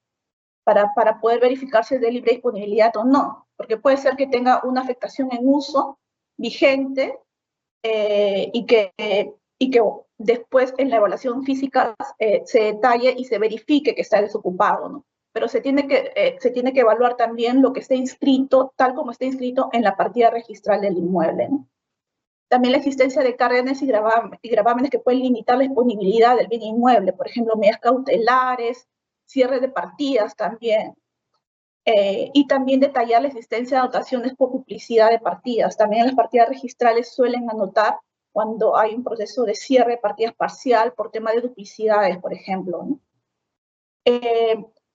Para poder verificar si es de libre disponibilidad o no, porque puede ser que tenga una afectación en uso vigente y que después en la evaluación física se detalle y se verifique que está desocupado, ¿no? Pero se tiene que evaluar también lo que esté inscrito, tal como está inscrito en la partida registral del inmueble, ¿no? También la existencia de cargas y gravámenes que pueden limitar la disponibilidad del bien inmueble, por ejemplo, medidas cautelares, cierre de partidas también. Y también detallar la existencia de anotaciones por duplicidad de partidas. También las partidas registrales suelen anotar cuando hay un proceso de cierre de partidas parcial por tema de duplicidades, por ejemplo, ¿no?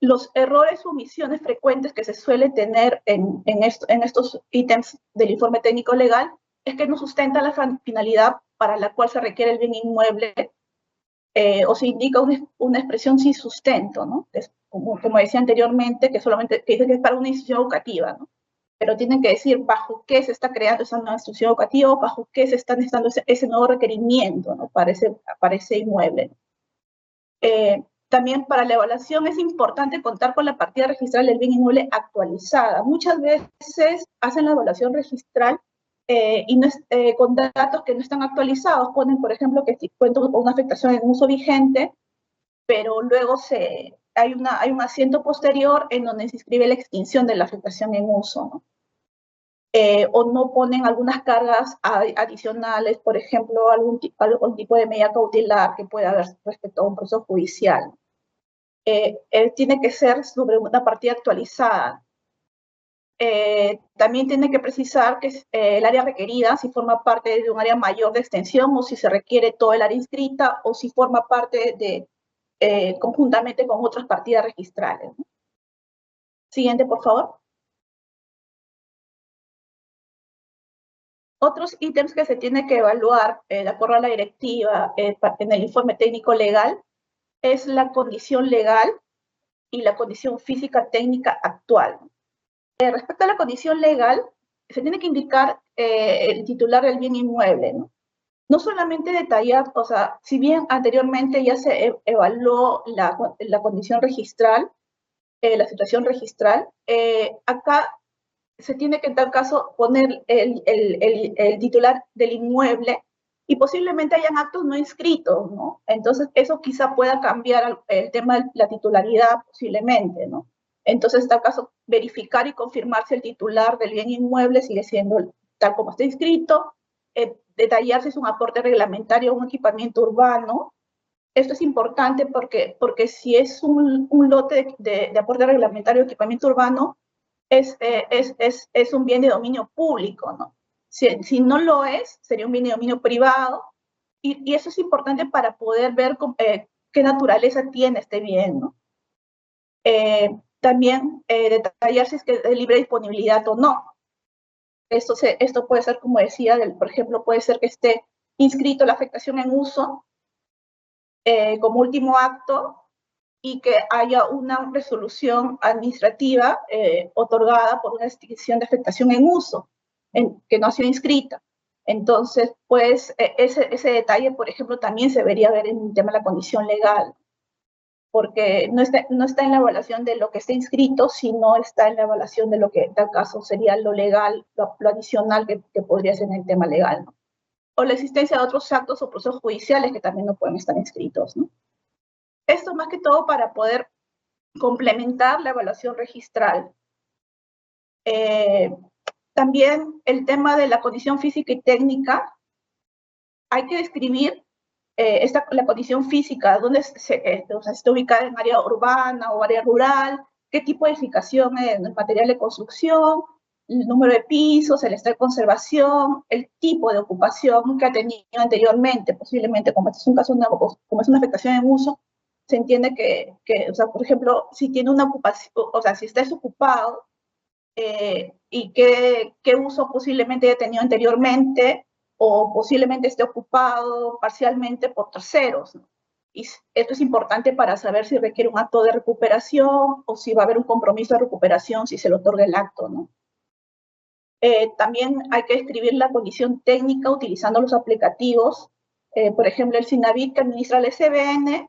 Los errores o omisiones frecuentes que se suele tener en estos ítems del informe técnico legal es que no sustenta la finalidad para la cual se requiere el bien inmueble o se indica una expresión sin sustento, ¿no? Es como decía anteriormente, que solamente que dice que es para una institución educativa, ¿no? Pero tienen que decir bajo qué se está creando esa nueva institución educativa, bajo qué se está necesitando ese nuevo requerimiento, ¿no? para ese inmueble. También para la evaluación es importante contar con la partida registral del bien inmueble actualizada. Muchas veces hacen la evaluación registral y no con datos que no están actualizados. Ponen, por ejemplo, que si cuento con una afectación en uso vigente, pero luego hay un asiento posterior en donde se inscribe la extinción de la afectación en uso, ¿no? O no ponen algunas cargas adicionales, por ejemplo, algún tipo de medida cautelar que pueda haber respecto a un proceso judicial. Tiene que ser sobre una partida actualizada. También tiene que precisar que el área requerida, si forma parte de un área mayor de extensión o si se requiere todo el área inscrita o si forma parte de conjuntamente con otras partidas registrales, ¿no? Siguiente, por favor. Otros ítems que se tiene que evaluar de acuerdo a la directiva en el informe técnico legal es la condición legal y la condición física técnica actual. Respecto a la condición legal, se tiene que indicar el titular del bien inmueble, ¿no? No solamente detallar, o sea, si bien anteriormente ya se evaluó la condición registral, la situación registral, acá se tiene que en tal caso poner el titular del inmueble y posiblemente hayan actos no inscritos, ¿no? Entonces, eso quizá pueda cambiar el tema de la titularidad posiblemente, ¿no? Entonces, en tal caso, verificar y confirmar si el titular del bien inmueble sigue siendo tal como está inscrito, detallar si es un aporte reglamentario o un equipamiento urbano. Esto es importante porque si es un lote de aporte reglamentario o equipamiento urbano, es un bien de dominio público, ¿no? Si no lo es, sería un bien de dominio privado, y eso es importante para poder ver qué naturaleza tiene este bien, ¿no? También detallar si es que es de libre disponibilidad o no. Esto puede ser, como decía, por ejemplo, puede ser que esté inscrito la afectación en uso como último acto, y que haya una resolución administrativa otorgada por una extinción de afectación en uso, que no ha sido inscrita. Entonces, pues, ese detalle, por ejemplo, también se debería ver en el tema de la condición legal, porque no está en la evaluación de lo que está inscrito, sino está en la evaluación de lo que en tal caso sería lo legal, lo adicional que podría ser en el tema legal, ¿no? O la existencia de otros actos o procesos judiciales que también no pueden estar inscritos, ¿no? Esto más que todo para poder complementar la evaluación registral. También el tema de la condición física y técnica, hay que describir la condición física, dónde está ubicada en área urbana o área rural, qué tipo de edificación es, el material de construcción, el número de pisos, el estado de conservación, el tipo de ocupación que ha tenido anteriormente, posiblemente como este es un caso nuevo, como es una afectación en uso, se entiende que, o sea, por ejemplo, si tiene una ocupación, o sea, si está desocupado y qué uso posiblemente haya tenido anteriormente, o posiblemente esté ocupado parcialmente por terceros, ¿no? Y esto es importante para saber si requiere un acto de recuperación o si va a haber un compromiso de recuperación si se le otorga el acto, ¿no? También hay que escribir la condición técnica utilizando los aplicativos, por ejemplo, el SINAVIP que administra el SBN,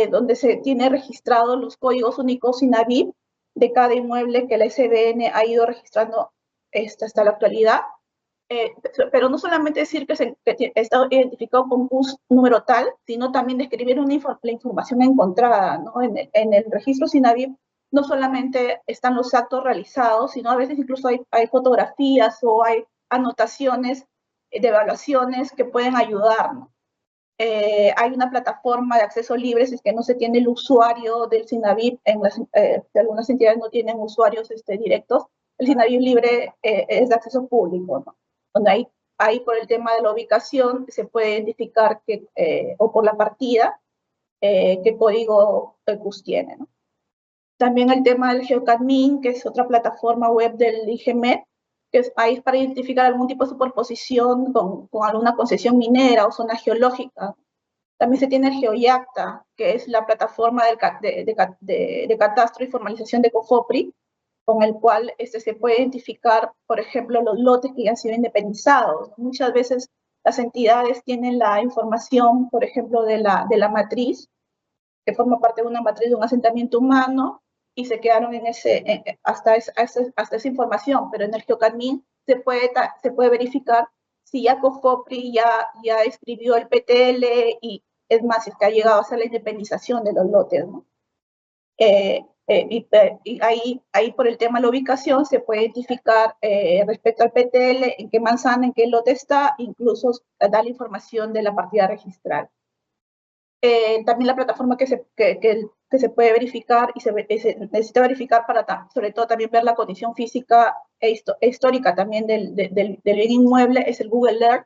donde se tiene registrados los códigos únicos SINAVIP de cada inmueble que la SBN ha ido registrando hasta la actualidad. Pero no solamente decir que está identificado con un número tal, sino también describir la información encontrada, ¿no? En el registro SINAVIP no solamente están los actos realizados, sino a veces incluso hay fotografías o hay anotaciones de evaluaciones que pueden ayudar, ¿no? Hay una plataforma de acceso libre, si es que no se tiene el usuario del SINAVIP, algunas entidades no tienen usuarios directos, el SINAVIP libre es de acceso público, ¿no? Donde ahí por el tema de la ubicación se puede identificar o por la partida qué código CUS tiene, ¿no? También el tema del GeoCadMin, que es otra plataforma web del IGMET, que es ahí para identificar algún tipo de superposición con alguna concesión minera o zona geológica. También se tiene el GeoYacta, que es la plataforma de catastro y formalización de COFOPRI, con el cual se puede identificar, por ejemplo, los lotes que ya han sido independizados. Muchas veces las entidades tienen la información, por ejemplo, de la matriz, que forma parte de una matriz de un asentamiento humano, y se quedaron hasta esa información, pero en el GeoCadmin se puede verificar si ya COFOPRI ya escribió el PTL, y es más, es que ha llegado a hacer la independización de los lotes, ¿no? Y ahí por el tema de la ubicación se puede identificar respecto al PTL en qué manzana, en qué lote está, incluso dar la información de la partida registral. También la plataforma que se puede verificar y se necesita verificar para sobre todo también ver la condición física e histórica también del bien inmueble es el Google Earth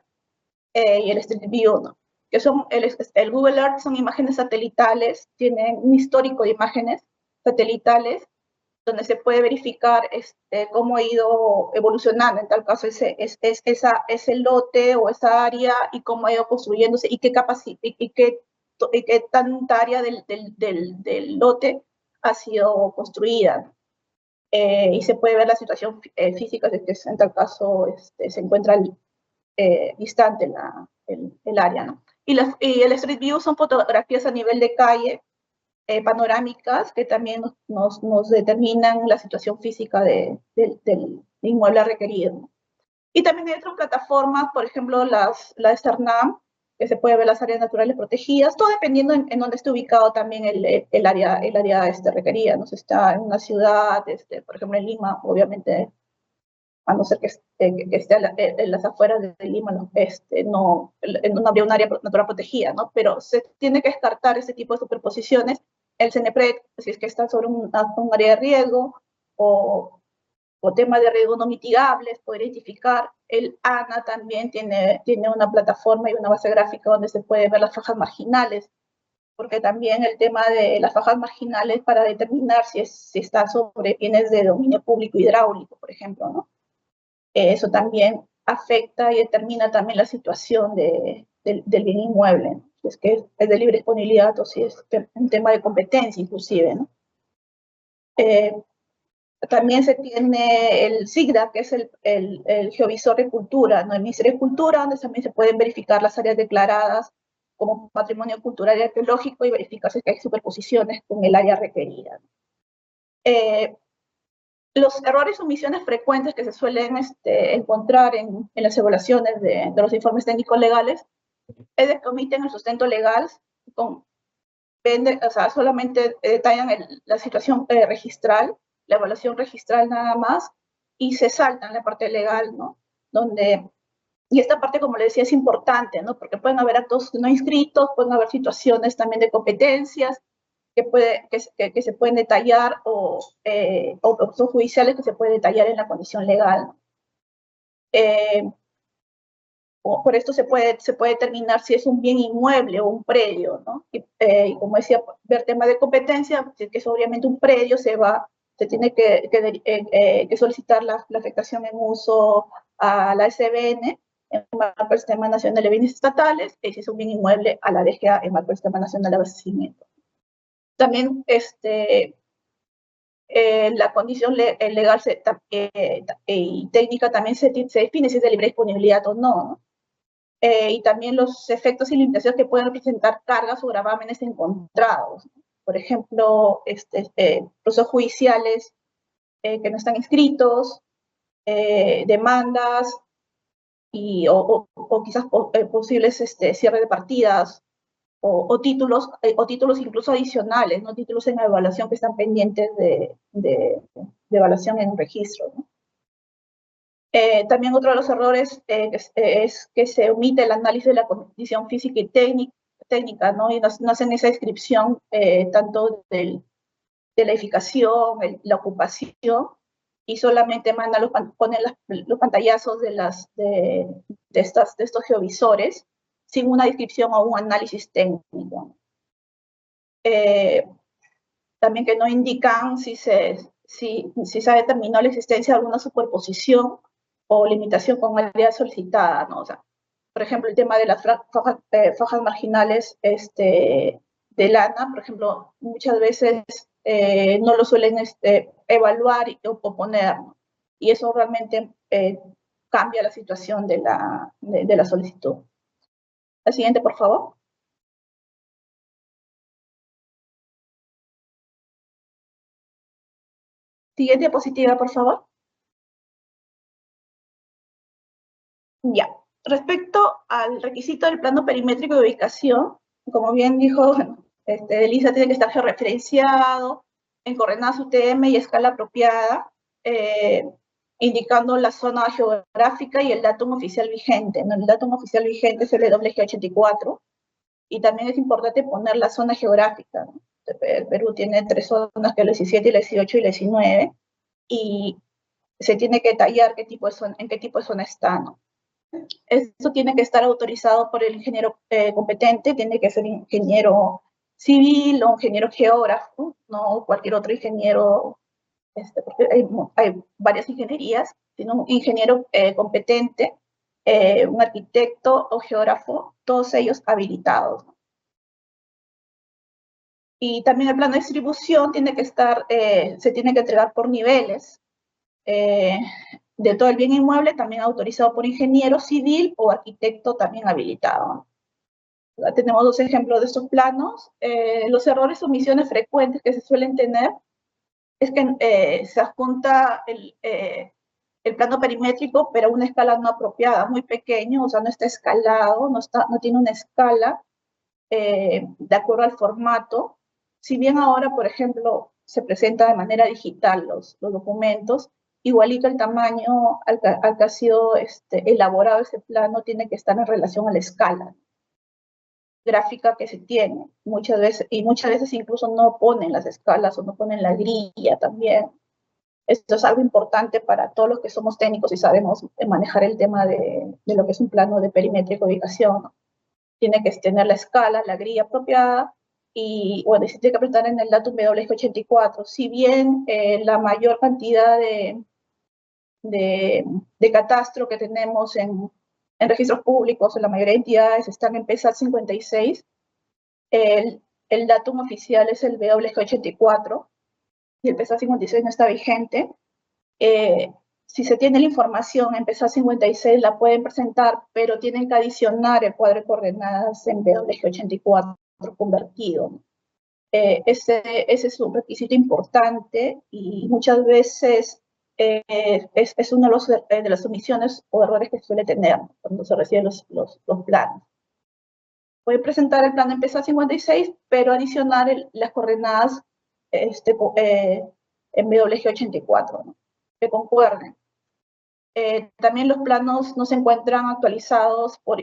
y el Street View, ¿no? Que son el Google Earth son imágenes satelitales, tienen un histórico de imágenes satelitales donde se puede verificar cómo ha ido evolucionando, en tal caso ese lote o esa área, y cómo ha ido construyéndose y qué tanta área del lote ha sido construida. Y se puede ver la situación física de que en tal caso se encuentra distante el área, ¿no? Y el Street View son fotografías a nivel de calle, panorámicas, que también nos determinan la situación física del inmueble requerido, ¿no? Y también hay otras plataformas, por ejemplo, la de CERNAM, que se puede ver las áreas naturales protegidas, todo dependiendo en dónde esté ubicado también el área requerida, ¿no? Si está en una ciudad, por ejemplo en Lima, obviamente, a no ser que esté en las afueras de Lima, no habría un área natural protegida, ¿no? Pero se tiene que descartar ese tipo de superposiciones. El CENEPRED, si es que está sobre un área de riesgo, o temas de riesgo no mitigables, poder identificar. El ANA también tiene una plataforma y una base gráfica donde se puede ver las fajas marginales, porque también el tema de las fajas marginales para determinar si está sobre bienes de dominio público hidráulico, por ejemplo, ¿no? Eso también afecta y determina también la situación del bien inmueble, ¿no? Si es que es de libre disponibilidad o si es un tema de competencia inclusive, ¿no? También se tiene el SIGDA, que es el Geovisor de Cultura, ¿no? El Ministerio de Cultura, donde también se pueden verificar las áreas declaradas como patrimonio cultural y arqueológico y verificar si hay superposiciones con el área requerida. Los errores o omisiones frecuentes que se suelen encontrar en las evaluaciones de los informes técnicos legales es de que omiten el sustento legal, o sea, solamente detallan la situación registral, la evaluación registral nada más, y se saltan la parte legal, ¿no? Y esta parte, como le decía, es importante, ¿no? Porque pueden haber actos no inscritos, pueden haber situaciones también de competencias que se pueden detallar, o son judiciales que se pueden detallar en la condición legal, ¿no? Por esto se puede determinar si es un bien inmueble o un predio, ¿no? Y como decía, ver tema de competencia, que es obviamente un predio, se tiene que solicitar la afectación en uso a la SBN en marco del Sistema Nacional de Bienes Estatales, y si es un bien inmueble a la DGA en marco del Sistema Nacional de Abastecimiento. También la condición legal y técnica también se define si es de libre disponibilidad o no, ¿no? Y también los efectos y limitaciones que pueden representar cargas o gravámenes encontrados, ¿no? Por ejemplo, procesos judiciales que no están inscritos, demandas, o quizás posibles cierre de partidas, o títulos incluso adicionales, ¿no? Títulos en evaluación que están pendientes de evaluación en un registro, ¿no? También otro de los errores es que se omite el análisis de la condición física y técnica, ¿no? Y no hacen esa descripción tanto de la edificación, la ocupación, y solamente ponen los pantallazos de estos geovisores sin una descripción o un análisis técnico. También que no indican si se determinó la existencia de alguna superposición o limitación con área solicitada, ¿no? O sea, por ejemplo, el tema de las fajas marginales de lana, por ejemplo, muchas veces no lo suelen evaluar o poner, ¿no? Y eso realmente cambia la situación de la solicitud. La siguiente, por favor. Siguiente diapositiva, por favor. Ya. Respecto al requisito del plano perimétrico de ubicación, como bien dijo, Elisa, tiene que estar georreferenciado en coordenadas UTM y escala apropiada, indicando la zona geográfica y el datum oficial vigente, ¿no? El datum oficial vigente es el WG84, y también es importante poner la zona geográfica, ¿no? El Perú tiene 3 zonas, que es la 17, la 18 y la 19, y se tiene que detallar en qué tipo de zona está, ¿no? Esto tiene que estar autorizado por el ingeniero competente, tiene que ser ingeniero civil o ingeniero geógrafo, no cualquier otro ingeniero, porque hay varias ingenierías, sino un ingeniero competente, un arquitecto o geógrafo, todos ellos habilitados, ¿no? Y también el plano de distribución tiene que estar, se tiene que entregar por niveles, de todo el bien inmueble, también autorizado por ingeniero civil o arquitecto también habilitado. Tenemos 2 ejemplos de estos planos. Los errores o omisiones frecuentes que se suelen tener es que se adjunta el plano perimétrico, pero a una escala no apropiada, muy pequeño, o sea, no está escalado, no tiene una escala de acuerdo al formato. Si bien ahora, por ejemplo, se presenta de manera digital los documentos, igualito el tamaño al que ha sido elaborado ese plano tiene que estar en relación a la escala gráfica que se tiene. Muchas veces incluso no ponen las escalas o no ponen la grilla también. Esto es algo importante para todos los que somos técnicos y sabemos manejar el tema de lo que es un plano de perimétrica ubicación, ¿no? Tiene que tener la escala, la grilla apropiada, y bueno, se tiene que presentar en el datum WG84. Si bien la mayor cantidad de catastro que tenemos en registros públicos, en la mayoría de entidades están en PESAT 56, el datum oficial es el WG84, y el PESAT 56 no está vigente. Si se tiene la información en PESAT 56, la pueden presentar, pero tienen que adicionar el cuadro de coordenadas en WG84 convertido. Ese es un requisito importante y muchas veces es uno de las omisiones o errores que suele tener cuando se reciben los planos. Pueden presentar el plano en PESAT 56, pero adicionar las coordenadas en WG84, ¿no? Que concuerden. También los planos no se encuentran autorizados por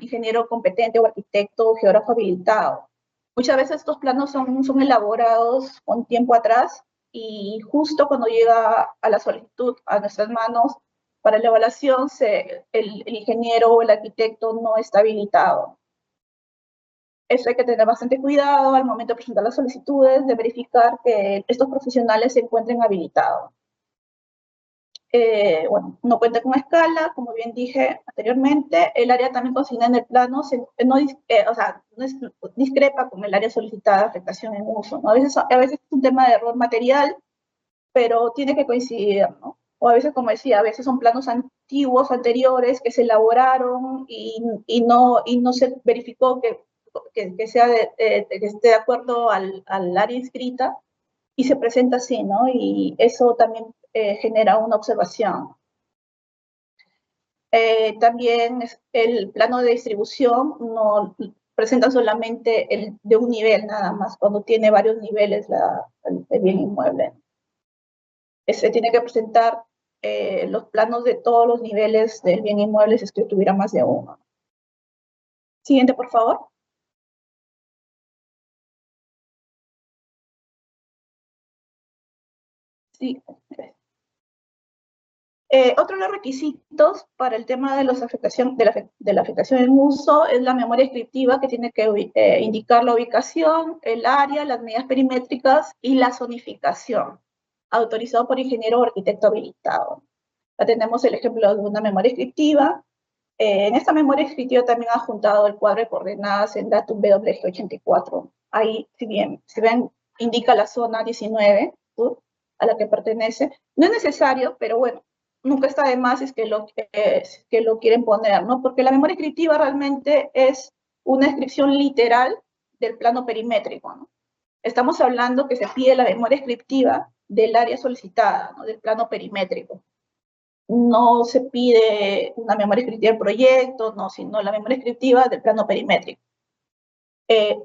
ingeniero competente o arquitecto o geógrafo habilitado. Muchas veces estos planos son elaborados con tiempo atrás y justo cuando llega a la solicitud a nuestras manos para la evaluación, el ingeniero o el arquitecto no está habilitado. Eso hay que tener bastante cuidado al momento de presentar las solicitudes, de verificar que estos profesionales se encuentren habilitados. Bueno, no cuenta con escala, como bien dije anteriormente. El área también consignada en el plano no discrepa con el área solicitada de afectación en uso, ¿no? A veces es un tema de error material, pero tiene que coincidir, ¿no? O a veces, como decía, a veces son planos antiguos, anteriores, que se elaboraron y no se verificó que esté de acuerdo al área inscrita, y se presenta así, ¿no? Y eso también genera una observación. También el plano de distribución no presenta solamente el de un nivel nada más, cuando tiene varios niveles el bien inmueble. Se tiene que presentar los planos de todos los niveles del bien inmueble si es que tuviera más de uno. Siguiente, por favor. Sí. Otro de los requisitos para el tema de, de la afectación en uso es la memoria descriptiva, que tiene que indicar la ubicación, el área, las medidas perimétricas y la zonificación, autorizado por ingeniero o arquitecto habilitado. Ya tenemos el ejemplo de una memoria descriptiva En esta memoria descriptiva también ha juntado el cuadro de coordenadas en datum WG84. Ahí, si ven, indica la zona 19 a la que pertenece. No es necesario, pero bueno, nunca está de más si es que lo quieren poner, ¿no? Porque la memoria descriptiva realmente es una descripción literal del plano perimétrico, ¿no? Estamos hablando que se pide la memoria descriptiva del área solicitada, ¿no? Del plano perimétrico. No se pide una memoria descriptiva del proyecto, no, sino la memoria descriptiva del plano perimétrico.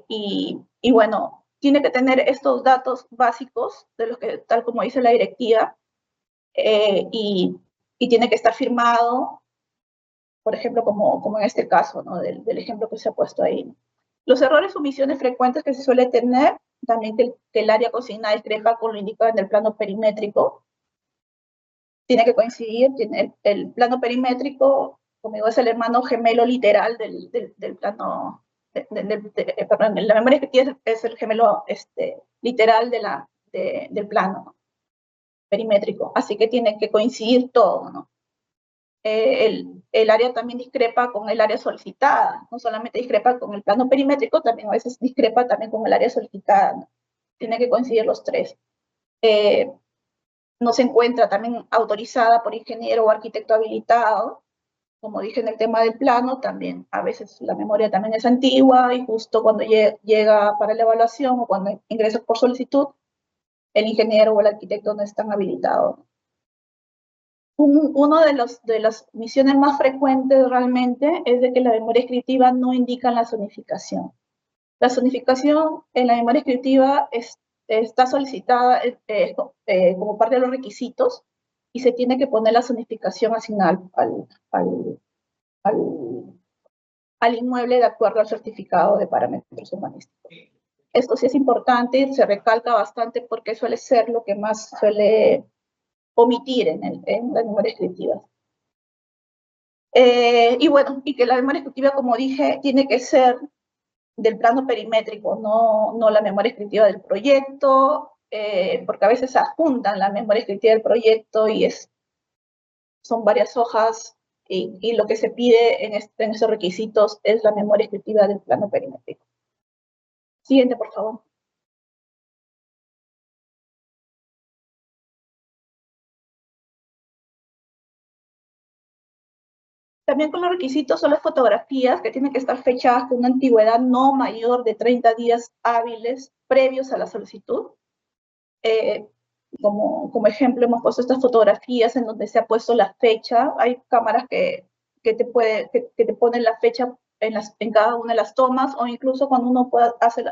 Y bueno, tiene que tener estos datos básicos, de los que, tal como dice la directiva, y tiene que estar firmado, por ejemplo, como en este caso, ¿no? Del ejemplo que se ha puesto ahí. Los errores o omisiones frecuentes que se suele tener, también que el área consignada discrepa con lo indicado en el plano perimétrico. Tiene que coincidir, el plano perimétrico, como digo, es el hermano gemelo literal del plano, perdón, la memoria descriptiva es el gemelo literal del plano perimétrico, así que tiene que coincidir todo, ¿no? El área también discrepa con el área solicitada, no solamente discrepa con el plano perimétrico, también a veces discrepa también con el área solicitada, ¿no? Tiene que coincidir los tres. No se encuentra también autorizada por ingeniero o arquitecto habilitado, como dije en el tema del plano, también a veces la memoria también es antigua y justo cuando llega para la evaluación o cuando ingresa por solicitud, el ingeniero o el arquitecto no están habilitados. Uno de las misiones más frecuentes realmente es de que la memoria descriptiva no indica la zonificación. La zonificación en la memoria descriptiva está solicitada como parte de los requisitos y se tiene que poner la zonificación asignada al inmueble de acuerdo al certificado de parámetros urbanísticos. Esto sí es importante y se recalca bastante porque suele ser lo que más suele omitir en las memorias descriptivas. Y bueno, y que la memoria descriptiva, como dije, tiene que ser del plano perimétrico, no la memoria descriptiva del proyecto, porque a veces se adjuntan la memoria descriptiva del proyecto y son varias hojas y lo que se pide en esos requisitos es la memoria descriptiva del plano perimétrico. Siguiente, por favor. También con los requisitos son las fotografías que tienen que estar fechadas con una antigüedad no mayor de 30 días hábiles previos a la solicitud. Como ejemplo, hemos puesto estas fotografías en donde se ha puesto la fecha. Hay cámaras que te ponen la fecha en cada una de las tomas, o incluso cuando uno hace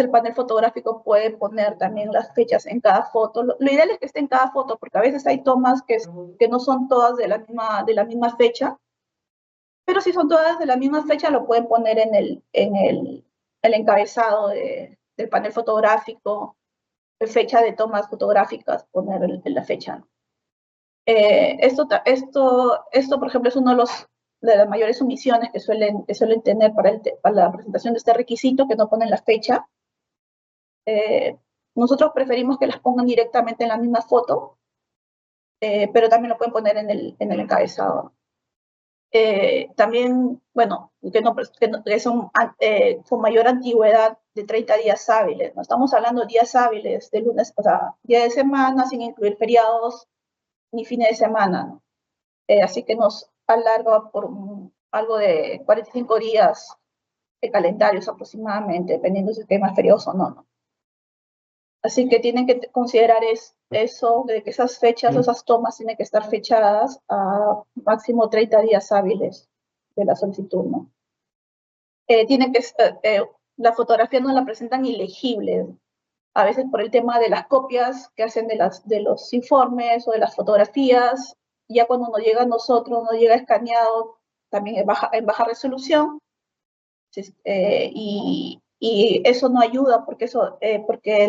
el panel fotográfico puede poner también las fechas en cada foto. Lo ideal es que esté en cada foto, porque a veces hay tomas que no son todas de la misma fecha, pero si son todas de la misma fecha lo pueden poner en el encabezado del panel fotográfico, fecha de tomas fotográficas, poner la fecha. Esto, por ejemplo, es uno de las mayores omisiones que suelen tener para la presentación de este requisito, que no ponen la fecha. Nosotros preferimos que las pongan directamente en la misma foto, pero también lo pueden poner en el encabezado. También, bueno, que son con mayor antigüedad de 30 días hábiles. No estamos hablando de días hábiles de lunes, o sea, día de semana sin incluir feriados ni fines de semana, ¿no? Así que nos alarga por algo de 45 días de calendarios aproximadamente, dependiendo si hay más feriados o no. Así que tienen que considerar eso, de que esas fechas, esas tomas tienen que estar fechadas a máximo 30 días hábiles de la solicitud, ¿no? La fotografía no la presentan ilegible, a veces por el tema de las copias que hacen de los informes o de las fotografías. Ya cuando nos llega a nosotros, nos llega escaneado también en baja resolución, y eso no ayuda porque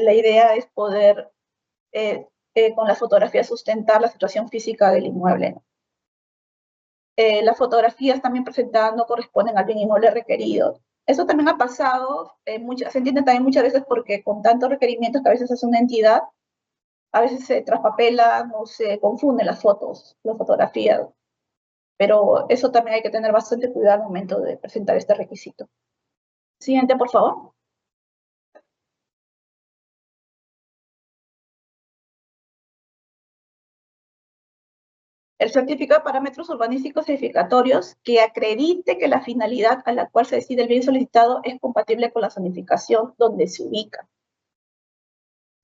la idea es poder con las fotografías sustentar la situación física del inmueble, ¿no? Las fotografías también presentadas no corresponden al bien inmueble requerido. Eso también ha pasado, se entiende también muchas veces porque con tantos requerimientos que a veces hace una entidad, a veces se traspapelan o se confunden las fotografías. pero eso también hay que tener bastante cuidado al momento de presentar este requisito. Siguiente, por favor. El certificado de parámetros urbanísticos edificatorios que acredite que la finalidad a la cual se decide el bien solicitado es compatible con la zonificación donde se ubica.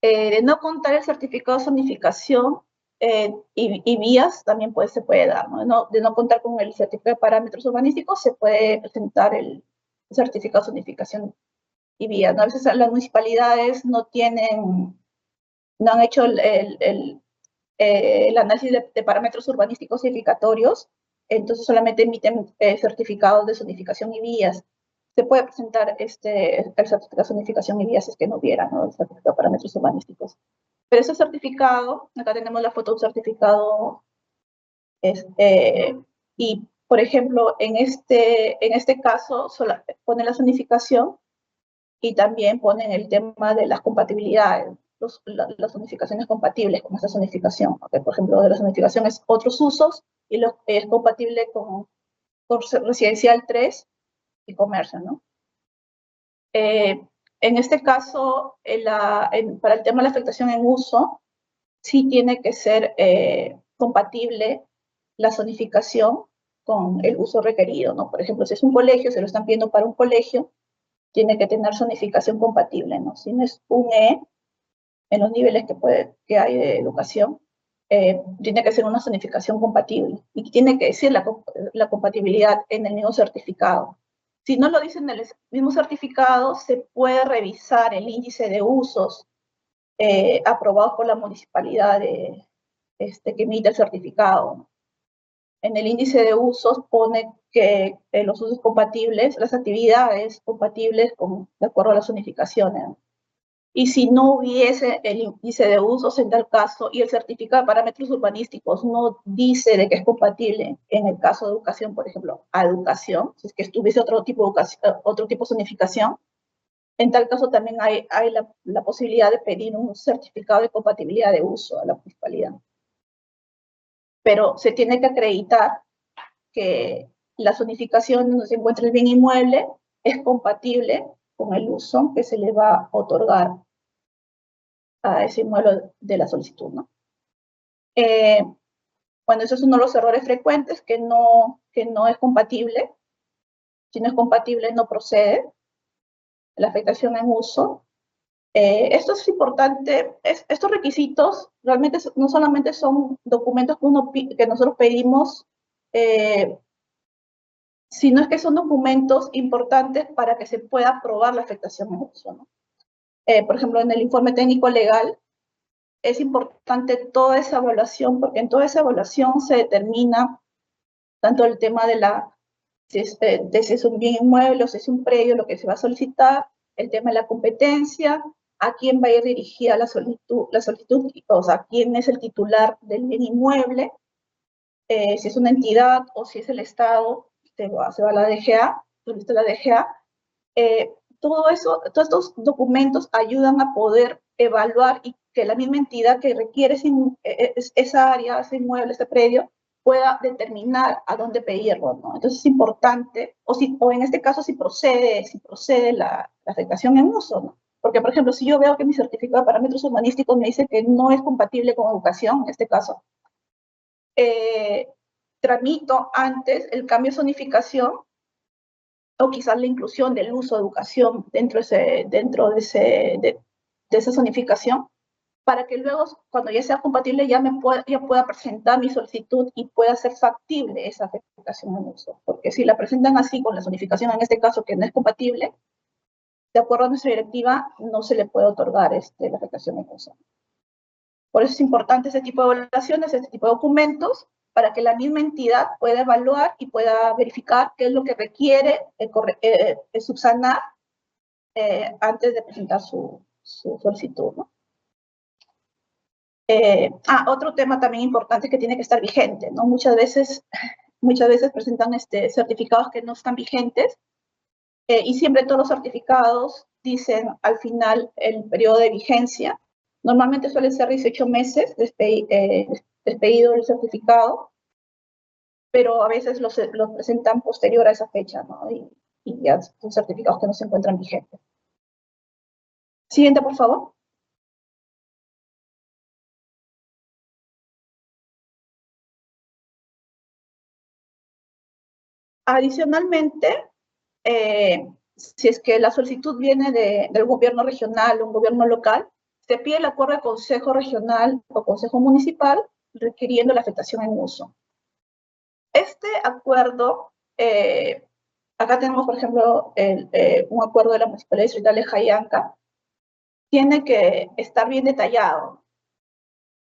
De no contar el certificado de zonificación y vías también se puede dar, ¿no? De no contar con el certificado de parámetros urbanísticos se puede presentar el certificado de zonificación y vías, ¿no? A veces las municipalidades no han hecho el análisis de parámetros urbanísticos edificatorios, entonces solamente emiten certificados de zonificación y vías. Se puede presentar el certificado de zonificación y vías si es que no hubiera, ¿no? El certificado de parámetros urbanísticos. Pero ese certificado, acá tenemos la foto de un certificado, y por ejemplo, en este caso pone la zonificación y también ponen el tema de las compatibilidades, las zonificaciones compatibles con esta zonificación. ¿Okay? Por ejemplo, de la zonificación es otros usos y es compatible con residencial 3 y comercio, ¿no? En este caso, para el tema de la afectación en uso, sí tiene que ser compatible la zonificación con el uso requerido, ¿no? Por ejemplo, si es un colegio, se lo están pidiendo para un colegio, tiene que tener zonificación compatible, ¿no? Si no es un E, en los niveles que hay de educación, tiene que ser una zonificación compatible y tiene que decir la compatibilidad en el mismo certificado. Si no lo dice en el mismo certificado, se puede revisar el índice de usos aprobados por la municipalidad que emite el certificado. En el índice de usos pone que los usos compatibles, las actividades compatibles de acuerdo a las zonificaciones. Y si no hubiese el índice de usos en tal caso y el certificado de parámetros urbanísticos no dice de que es compatible en el caso de educación, por ejemplo, a educación, si es que estuviese otro tipo de zonificación, en tal caso también hay la posibilidad de pedir un certificado de compatibilidad de uso a la municipalidad. Pero se tiene que acreditar que la zonificación donde se encuentra el bien inmueble es compatible con el uso que se le va a otorgar a ese inmueble de la solicitud, ¿no? Bueno, eso es uno de los errores frecuentes, que no es compatible. Si no es compatible, no procede la afectación en uso. Esto es importante, estos requisitos realmente no solamente son documentos que nosotros pedimos, sino es que son documentos importantes para que se pueda aprobar la afectación en uso, ¿no? Por ejemplo, en el informe técnico legal es importante toda esa evaluación, porque en toda esa evaluación se determina tanto el tema de si es un bien inmueble o si es un predio, lo que se va a solicitar, el tema de la competencia, a quién va a ir dirigida la solicitud, o sea, quién es el titular del bien inmueble, si es una entidad o si es el Estado, se va a la DGA, solicita la DGA. Todo eso, todos estos documentos ayudan a poder evaluar y que la misma entidad que requiere esa área, ese inmueble, ese predio, pueda determinar a dónde pedirlo, ¿no? Entonces es importante, o en este caso si procede la afectación en uso, ¿no? Porque, por ejemplo, si yo veo que mi certificado de parámetros urbanísticos me dice que no es compatible con educación, en este caso, tramito antes el cambio de zonificación o quizás la inclusión del uso de educación dentro de esa zonificación, para que luego, cuando ya sea compatible, ya pueda presentar mi solicitud y pueda ser factible esa afectación en uso. Porque si la presentan así, con la zonificación en este caso, que no es compatible, de acuerdo a nuestra directiva, no se le puede otorgar la afectación en uso. Por eso es importante este tipo de evaluaciones, este tipo de documentos, para que la misma entidad pueda evaluar y pueda verificar qué es lo que requiere subsanar antes de presentar su solicitud, ¿no? Otro tema también importante que tiene que estar vigente, ¿no? Muchas veces presentan certificados que no están vigentes y siempre todos los certificados dicen al final el periodo de vigencia. Normalmente suelen ser 18 meses despedido el certificado, pero a veces los presentan posterior a esa fecha, ¿no? Y ya son certificados que no se encuentran vigentes. Siguiente, por favor. Adicionalmente, si es que la solicitud viene del gobierno regional o un gobierno local, se pide el acuerdo de consejo regional o consejo municipal requiriendo la afectación en uso. Este acuerdo, acá tenemos, por ejemplo, un acuerdo de la Municipalidad Distrital de Jayanca, tiene que estar bien detallado.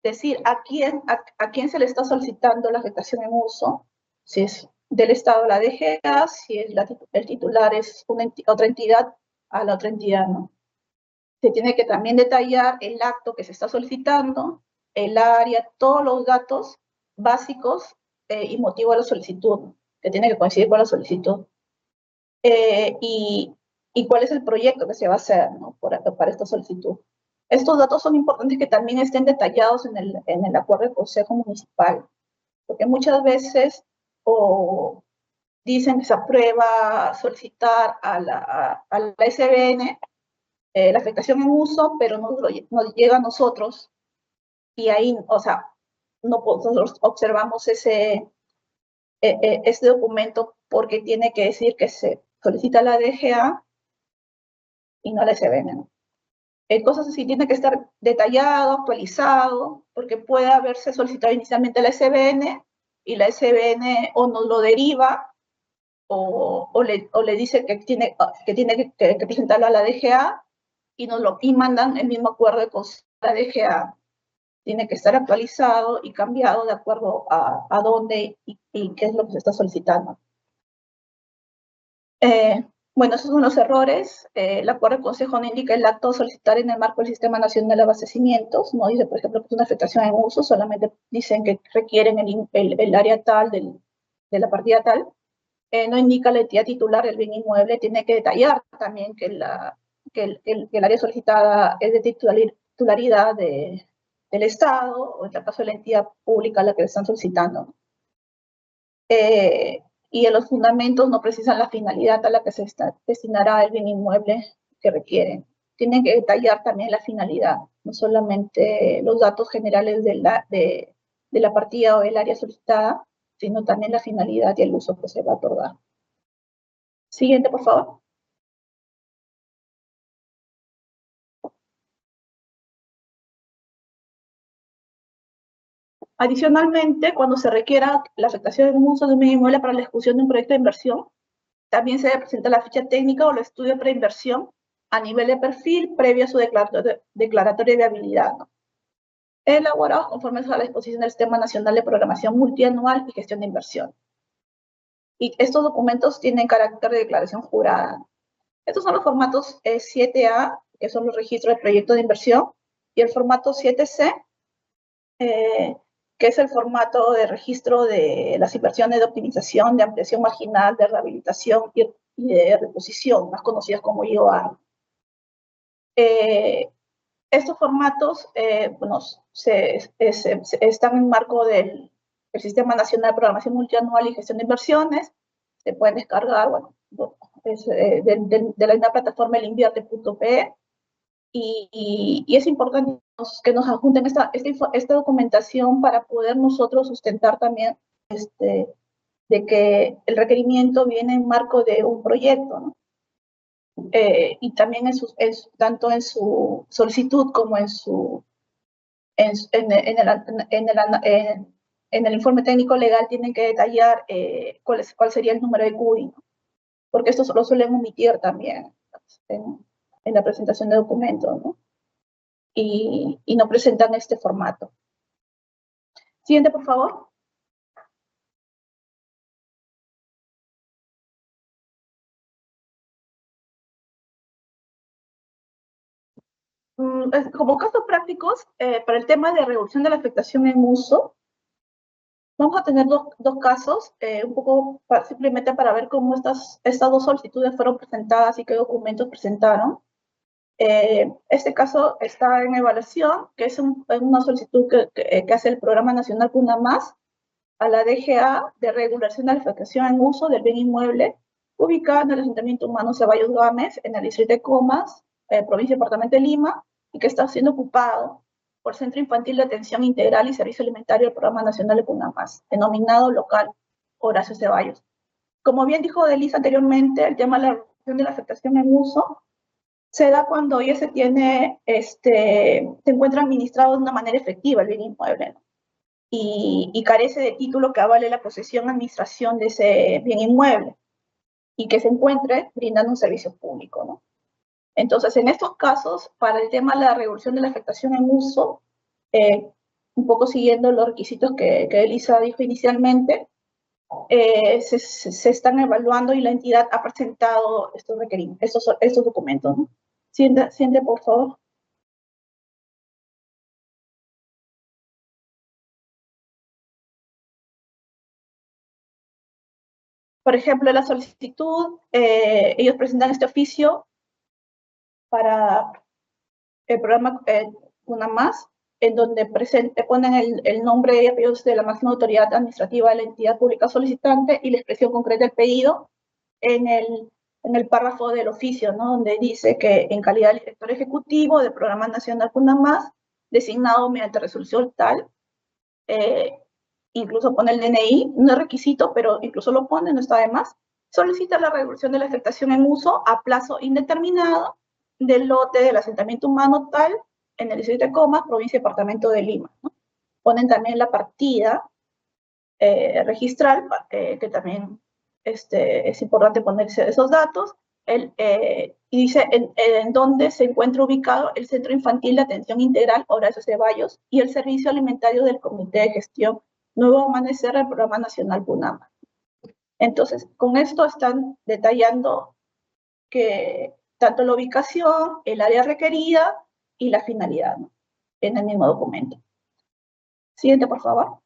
Es decir, a quién se le está solicitando la afectación en uso, si es del Estado la DGA, si es el titular es otra entidad, a la otra entidad, ¿no? Se tiene que también detallar el acto que se está solicitando, el área, todos los datos básicos y motivo de la solicitud, que tiene que coincidir con la solicitud. Y cuál es el proyecto que se va a hacer, ¿no? para esta solicitud. Estos datos son importantes que también estén detallados en el acuerdo del Consejo Municipal, porque muchas veces dicen que se aprueba solicitar a la SBN la afectación en uso, pero no llega a nosotros, y ahí, o sea, nosotros observamos ese documento porque tiene que decir que se solicita la DGA y no la SBN, ¿no? Cosas así, tiene que estar detallado, actualizado, porque puede haberse solicitado inicialmente la SBN y la SBN o nos lo deriva o le dice que tiene que presentarlo a la DGA y mandan el mismo acuerdo con la DGA. Tiene que estar actualizado y cambiado de acuerdo a dónde y qué es lo que se está solicitando. Bueno, esos son los errores. El acuerdo del Consejo no indica el acto a solicitar en el marco del Sistema Nacional de Abastecimientos. No dice, por ejemplo, que es una afectación en uso, solamente dicen que requieren el área tal de la partida tal. No indica la entidad titular del bien inmueble. Tiene que detallar también que el área solicitada es de titularidad del Estado, o en el caso de la entidad pública a la que le están solicitando. Y en los fundamentos no precisan la finalidad a la que se destinará el bien inmueble que requieren. Tienen que detallar también la finalidad, no solamente los datos generales de la partida o el área solicitada, sino también la finalidad y el uso que se va a otorgar. Siguiente, por favor. Adicionalmente, cuando se requiera la afectación en uso de un bien inmueble para la ejecución de un proyecto de inversión, también se debe presentar la ficha técnica o el estudio de preinversión a nivel de perfil previo a su declaratoria de viabilidad, ¿no? Elaborados conforme a la disposición del Sistema Nacional de Programación Multianual y Gestión de Inversión. Y estos documentos tienen carácter de declaración jurada. Estos son los formatos 7A, que son los registros de proyecto de inversión, y el formato 7C, que es el formato de registro de las inversiones de optimización, de ampliación marginal, de rehabilitación y de reposición, más conocidas como IOR. Estos formatos bueno, están en marco del Sistema Nacional de Programación Multianual y Gestión de Inversiones. Se pueden descargar, bueno, de la misma plataforma elinvierte.pe. Y es importante que nos adjunten esta documentación para poder nosotros sustentar también de que el requerimiento viene en marco de un proyecto, ¿no? Y también tanto en su solicitud como en el informe técnico legal tienen que detallar cuál sería el número de CUDI, ¿no? Porque esto lo suelen omitir también en la presentación de documentos, ¿no? Y no presentan este formato. Siguiente, por favor. Como casos prácticos, para el tema de reducción de la afectación en uso, vamos a tener dos casos, un poco simplemente para ver cómo estas dos solicitudes fueron presentadas y qué documentos presentaron. Este caso está en evaluación, que es una solicitud que hace el Programa Nacional Cuna Más, a la DGA de regulación de la afectación en uso del bien inmueble ubicada en el asentamiento humano Ceballos Gámez, en el distrito de Comas, provincia y departamento de Lima, y que está siendo ocupado por Centro Infantil de Atención Integral y Servicio Alimentario del Programa Nacional de CUNAMAS, denominado local Horacio Ceballos. Como bien dijo Delisa anteriormente, el tema de la reducción de la afectación en uso se da cuando ya se encuentra administrado de una manera efectiva el bien inmueble, ¿no? Y carece de título que avale la posesión y administración de ese bien inmueble y que se encuentre brindando un servicio público, ¿no? Entonces, en estos casos, para el tema de la regulación de la afectación en uso, un poco siguiendo los requisitos que Elisa dijo inicialmente, se están evaluando y la entidad ha presentado estos requerimientos, estos documentos, ¿no? Siguiente, por favor. Por ejemplo, la solicitud, ellos presentan este oficio para el programa CUNAMAS, en donde ponen el nombre y apellidos de la máxima autoridad administrativa de la entidad pública solicitante y la expresión concreta del pedido en el párrafo del oficio, ¿no? Donde dice que en calidad de director ejecutivo del Programa Nacional CUNAMAS, designado mediante resolución tal, incluso pone el DNI, no es requisito, pero incluso lo pone, no está de más, solicita la regulación de la afectación en uso a plazo indeterminado del lote del asentamiento humano tal en el distrito de Comas, provincia y departamento de Lima, ¿no? Ponen también la partida registral, que también es importante ponerse esos datos, y dice en dónde se encuentra ubicado el Centro Infantil de Atención Integral Horacio Ceballos y el Servicio Alimentario del Comité de Gestión Nuevo Amanecer del Programa Nacional CUNAMAS. Entonces, con esto están detallando que tanto la ubicación, el área requerida y la finalidad, ¿no? En el mismo documento. Siguiente, por favor.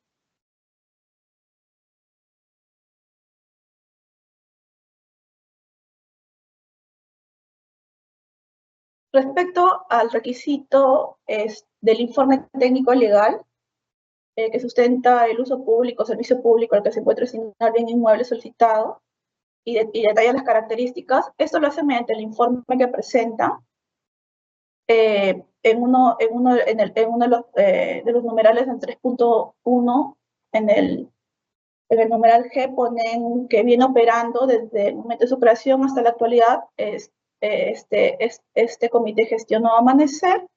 Respecto al requisito del informe técnico legal, que sustenta el uso público, servicio público al que se encuentra asignado el bien inmueble solicitado y detalla las características, esto lo hace mediante el informe que presenta en uno de los numerales en 3.1, en el numeral G ponen que viene operando desde el momento de su creación hasta la actualidad este Comité de Gestión Nuevo Amanecer,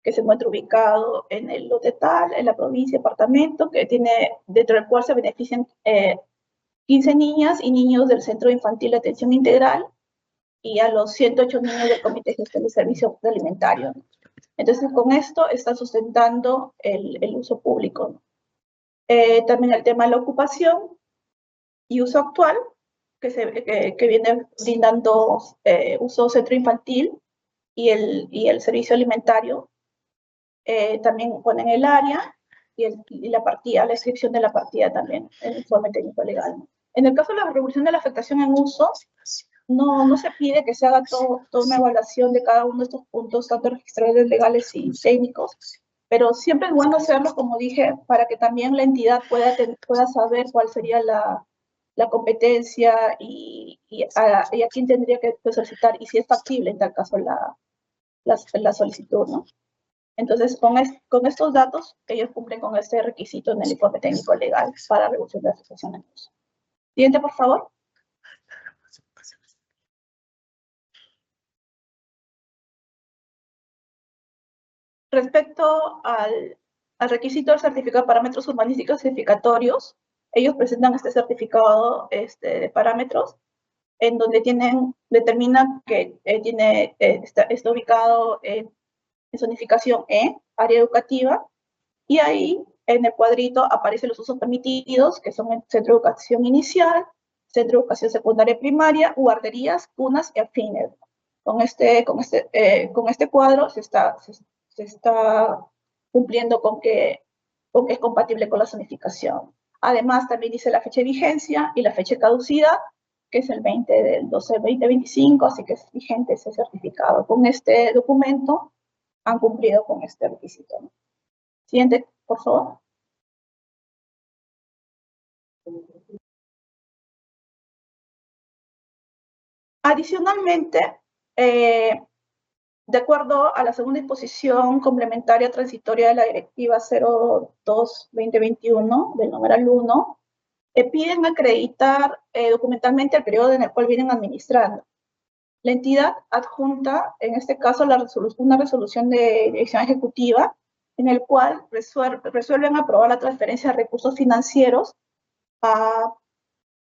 que se encuentra ubicado en el lote tal, en la provincia, departamento, que tiene, dentro del cual se benefician 15 niñas y niños del Centro Infantil de Atención Integral y a los 108 niños del Comité de Gestión de Servicios Alimentarios. Entonces, con esto están sustentando el uso público, ¿no? También el tema de la ocupación y uso actual, que viene brindando uso centro infantil y el servicio alimentario. También ponen el área y la partida, la descripción de la partida también, el informe técnico legal. En el caso de la regulación de la afectación en uso, no se pide que se haga toda una evaluación de cada uno de estos puntos, tanto registrales, legales y técnicos, pero siempre es bueno hacerlo, como dije, para que también la entidad pueda saber cuál sería la competencia y a quién tendría que solicitar y si es factible en tal caso la solicitud, ¿no? Entonces, con estos datos, ellos cumplen con este requisito en el informe técnico legal para reducción de la afectación en uso. Siguiente, por favor. Respecto al requisito del certificado de parámetros urbanísticos certificatorios, ellos presentan este certificado de parámetros en donde determinan que está ubicado en zonificación E, área educativa, y ahí en el cuadrito aparecen los usos permitidos, que son el centro de educación inicial, centro de educación secundaria y primaria, guarderías, cunas y afines. Con este cuadro se está cumpliendo con que es compatible con la zonificación. Además, también dice la fecha de vigencia y la fecha de caducidad, que es el 20 del 12 2025, así que es vigente ese certificado. Con este documento han cumplido con este requisito, ¿no? Siguiente, por favor. Adicionalmente, de acuerdo a la segunda disposición complementaria transitoria de la Directiva 02/2021 del numeral 1, piden acreditar documentalmente el periodo en el cual vienen administrando. La entidad adjunta, en este caso, una resolución de dirección ejecutiva en el cual resuelven aprobar la transferencia de recursos financieros a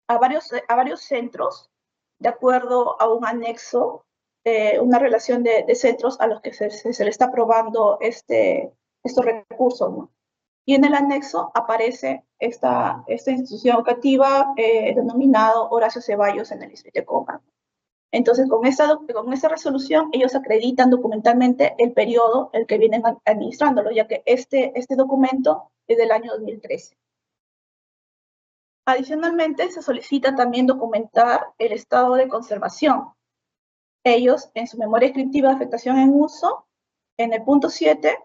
varios centros, de acuerdo a un anexo, una relación de centros a los que se le está aprobando estos recursos, ¿no? Y en el anexo aparece esta institución educativa denominado Horacio Ceballos en el distrito de Coma. Entonces, con esta resolución, ellos acreditan documentalmente el periodo el que vienen administrándolo, ya que este documento es del año 2013. Adicionalmente, se solicita también documentar el estado de conservación. Ellos, en su memoria descriptiva de afectación en uso, en el punto 7,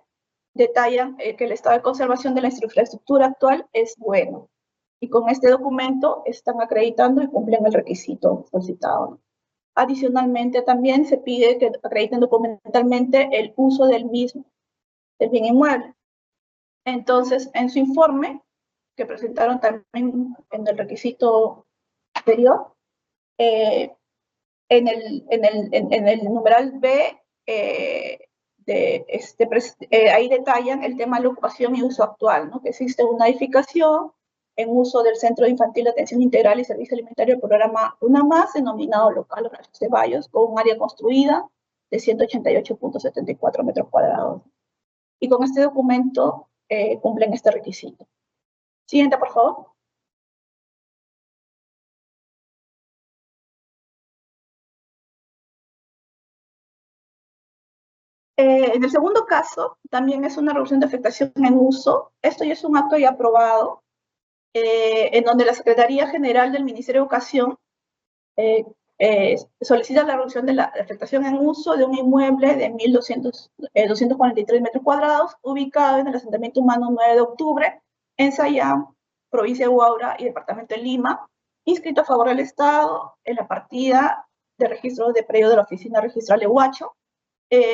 detallan que el estado de conservación de la infraestructura actual es bueno. Y con este documento están acreditando y cumplen el requisito solicitado. Adicionalmente, también se pide que acrediten documentalmente el uso del mismo, del bien inmueble. Entonces, en su informe, que presentaron también en el requisito anterior, en el numeral B, ahí detallan el tema de la ocupación y uso actual, ¿no? Que existe una edificación en uso del Centro Infantil de Atención Integral y Servicio Alimentario del programa Una Más, denominado local Horacio Ceballos, con un área construida de 188.74 metros cuadrados. Y con este documento cumplen este requisito. Siguiente, por favor. En el segundo caso, también es una reducción de afectación en uso. Esto ya es un acto ya aprobado, en donde la Secretaría General del Ministerio de Educación solicita la reducción de la afectación en uso de un inmueble de 1.243 metros cuadrados, ubicado en el asentamiento humano 9 de octubre, en Sayán, provincia de Huaura y departamento de Lima, inscrito a favor del Estado en la partida de registro de predio de la Oficina Registral de Huacho,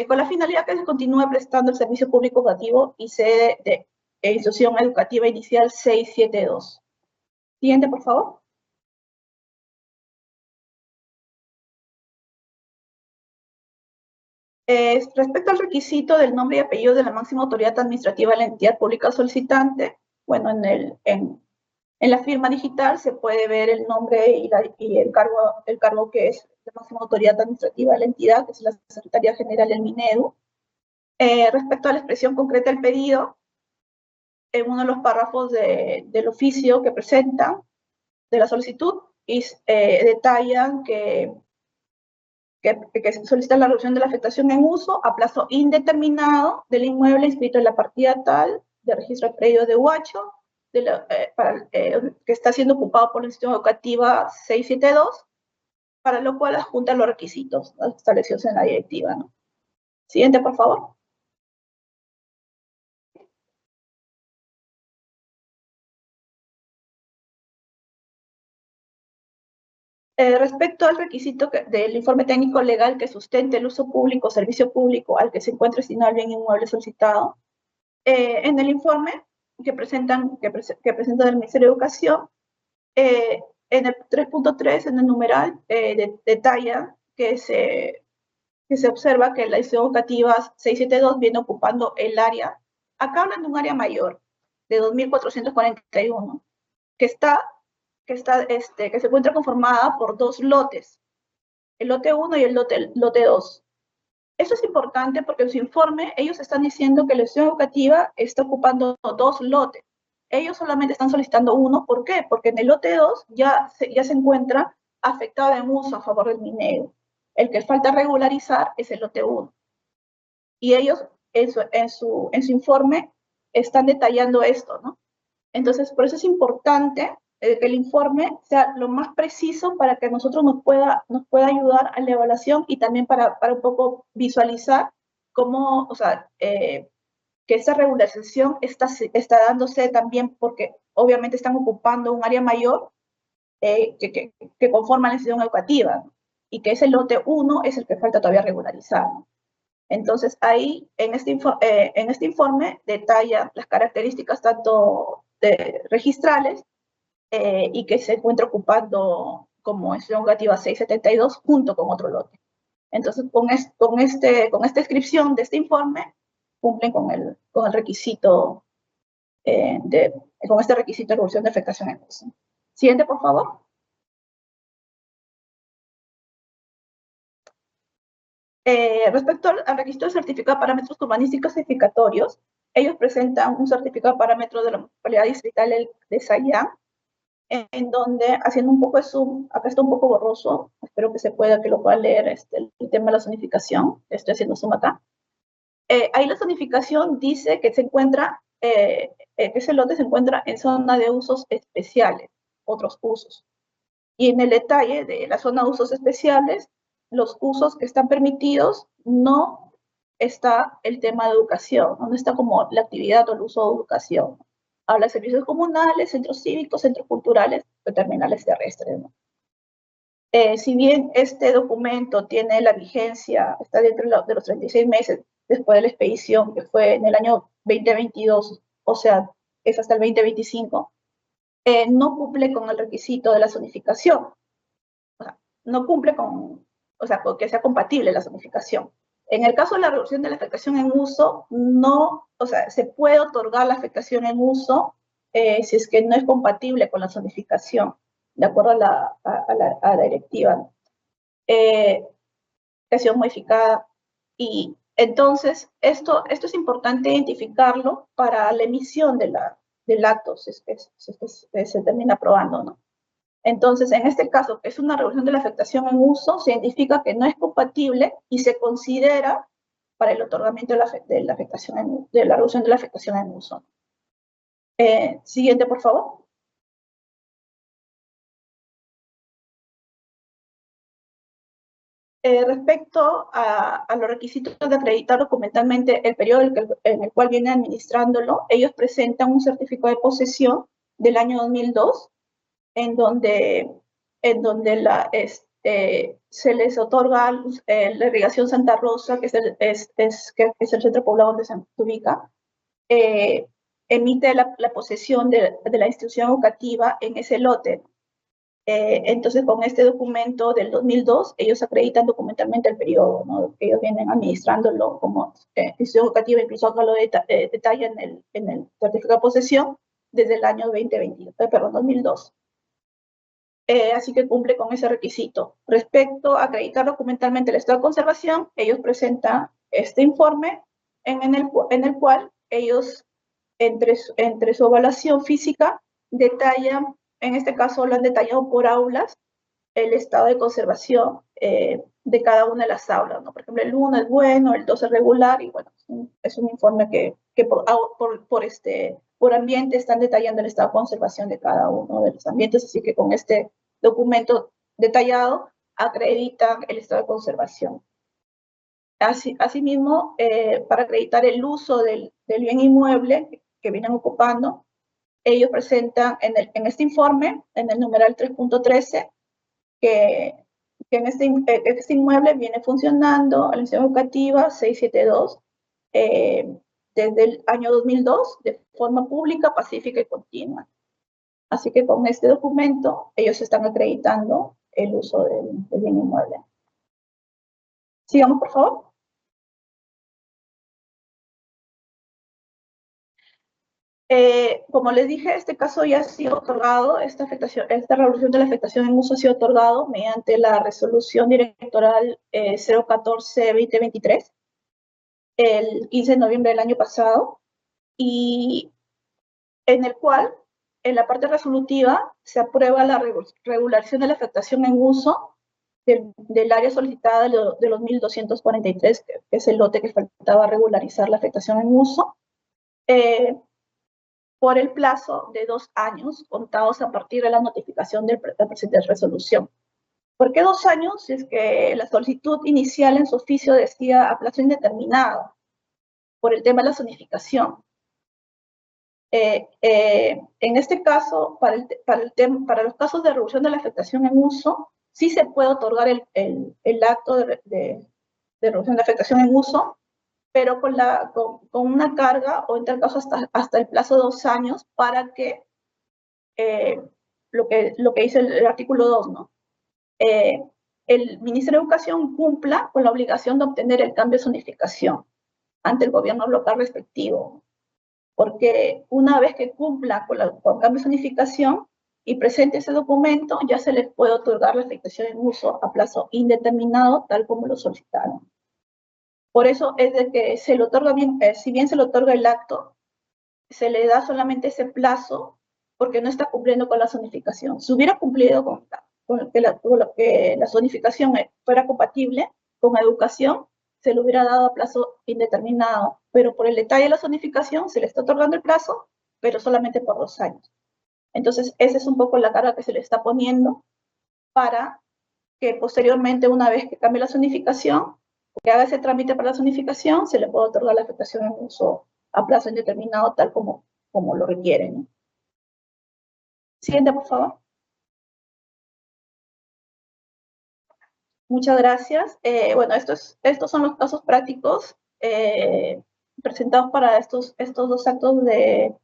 con la finalidad que se continúe prestando el servicio público educativo y sede de institución educativa inicial 672. Siguiente, por favor. Respecto al requisito del nombre y apellido de la máxima autoridad administrativa de la entidad pública solicitante, bueno, en la firma digital se puede ver el nombre y el cargo que es la máxima autoridad administrativa de la entidad, que es la Secretaría General del Minedu. Respecto a la expresión concreta del pedido, en uno de los párrafos del oficio que presentan de la solicitud, detallan que solicita la reducción de la afectación en uso a plazo indeterminado del inmueble inscrito en la partida tal de registro de predio de Huacho, que está siendo ocupado por la institución educativa 672, para lo cual adjunta los requisitos, ¿no?, establecidos en la directiva, ¿no? Siguiente, por favor. Respecto al requisito del informe técnico legal que sustente el uso público o servicio público al que se encuentre destinado el bien inmueble solicitado, en el informe que presenta el Ministerio de Educación, en el 3.3, en el numeral, detalla que se observa que la institución educativa 672 viene ocupando el área, acá hablan de un área mayor, de 2.441, que se encuentra conformada por dos lotes, el lote 1 y el lote 2. Eso es importante porque en su informe ellos están diciendo que la institución educativa está ocupando dos lotes. Ellos solamente están solicitando uno. ¿Por qué? Porque en el lote 2 ya se encuentra afectado en uso a favor del minero. El que falta regularizar es el lote 1. Y ellos en su informe están detallando esto, ¿no? Entonces, por eso es importante que el informe sea lo más preciso para que nosotros nos pueda ayudar a la evaluación y también para un poco visualizar cómo, o sea, que esa regularización está dándose también porque obviamente están ocupando un área mayor que conforma la institución educativa, ¿no? y que ese lote 1 es el que falta todavía regularizar, ¿no? Entonces, ahí, en este informe, detalla las características tanto registrales y que se encuentra ocupando como extensión educativa 672 junto con otro lote. Entonces, con esta descripción de este informe, cumplen con el requisito, con este requisito de revolución de afectación en uso. Siguiente, por favor. Respecto al requisito de certificado de parámetros urbanísticos certificatorios, ellos presentan un certificado de parámetros de la Municipalidad Distrital de Sayán, en donde, haciendo un poco de zoom, acá está un poco borroso, espero que lo pueda leer el tema de la zonificación, estoy haciendo zoom acá. Ahí la zonificación dice que se encuentra, que ese lote se encuentra en zona de usos especiales, otros usos. Y en el detalle de la zona de usos especiales, los usos que están permitidos, no está el tema de educación, no está como la actividad o el uso de educación. Habla de servicios comunales, centros cívicos, centros culturales, o terminales terrestres, ¿no? Si bien este documento tiene la vigencia, está dentro de los 36 meses después de la expedición, que fue en el año 2022, o sea, es hasta el 2025, no cumple con el requisito de la zonificación. O sea, no cumple con, o sea, que sea compatible la zonificación. En el caso de la reducción de la afectación en uso, no, o sea, se puede otorgar la afectación en uso si es que no es compatible con la zonificación, de acuerdo a la directiva. Ha sido modificada y entonces esto es importante identificarlo para la emisión del acto, si es que se termina aprobando, ¿no? Entonces, en este caso, que es una reducción de la afectación en uso, se identifica que no es compatible y se considera para el otorgamiento de la reducción de la afectación en uso. Siguiente, por favor. Respecto a los requisitos de acreditar documentalmente el periodo en el cual viene administrándolo, ellos presentan un certificado de posesión del año 2002, en donde se les otorga la irrigación Santa Rosa, que es el centro poblado donde se ubica, emite la posesión de la institución educativa en ese lote. Entonces, con este documento del 2002, ellos acreditan documentalmente el periodo, ¿no? Ellos vienen administrándolo como institución educativa, incluso acá lo detalla en el certificado de posesión desde el año 2002. Así que cumple con ese requisito. Respecto a acreditar documentalmente el estado de conservación, ellos presentan este informe en el cual ellos, entre su evaluación física, detallan, en este caso lo han detallado por aulas, el estado de conservación de cada una de las aulas, ¿no? Por ejemplo, el 1 es bueno, el 2 es regular, y bueno, es un informe que por ambiente están detallando el estado de conservación de cada uno de los ambientes, así que con este documento detallado acreditan el estado de conservación. Asimismo, para acreditar el uso del bien inmueble que vienen ocupando, ellos presentan en este informe, en el numeral 3.13, que este inmueble viene funcionando a la institución educativa 672 desde el año 2002 de forma pública, pacífica y continua. Así que con este documento ellos están acreditando el uso del bien inmueble. Sigamos, por favor. Como les dije, este caso ya ha sido otorgado, esta revolución de la afectación en uso ha sido otorgado mediante la resolución directoral 014-2023, el 15 de noviembre del año pasado, y en el cual, en la parte resolutiva, se aprueba la regulación de la afectación en uso del área solicitada de los 1243, que es el lote que faltaba regularizar la afectación en uso, por el plazo de 2 años contados a partir de la notificación de la presente resolución. ¿Por qué 2 años? Si es que la solicitud inicial en su oficio decía a plazo indeterminado, por el tema de la zonificación. En este caso, para los casos de reducción de la afectación en uso, sí se puede otorgar el acto de reducción de afectación en uso, pero con una carga o en tal caso hasta el plazo de 2 años para que lo que dice el artículo 2, ¿no? El Ministerio de Educación cumpla con la obligación de obtener el cambio de zonificación ante el gobierno local respectivo, porque una vez que cumpla con el cambio de zonificación y presente ese documento, ya se les puede otorgar la afectación en uso a plazo indeterminado, tal como lo solicitaron. Por eso es de que se le otorga bien, si bien se le otorga el acto, se le da solamente ese plazo porque no está cumpliendo con la zonificación. Si hubiera cumplido con que la zonificación fuera compatible con educación, se le hubiera dado a plazo indeterminado, pero por el detalle de la zonificación se le está otorgando el plazo, pero solamente por 2 años. Entonces, esa es un poco la carga que se le está poniendo para que posteriormente, una vez que cambie la zonificación, que haga ese trámite para la zonificación, se le puede otorgar la afectación en uso a plazo indeterminado, tal como lo requieren, ¿no? Siguiente, por favor. Muchas gracias. Bueno, estos son los casos prácticos presentados para estos 2 actos de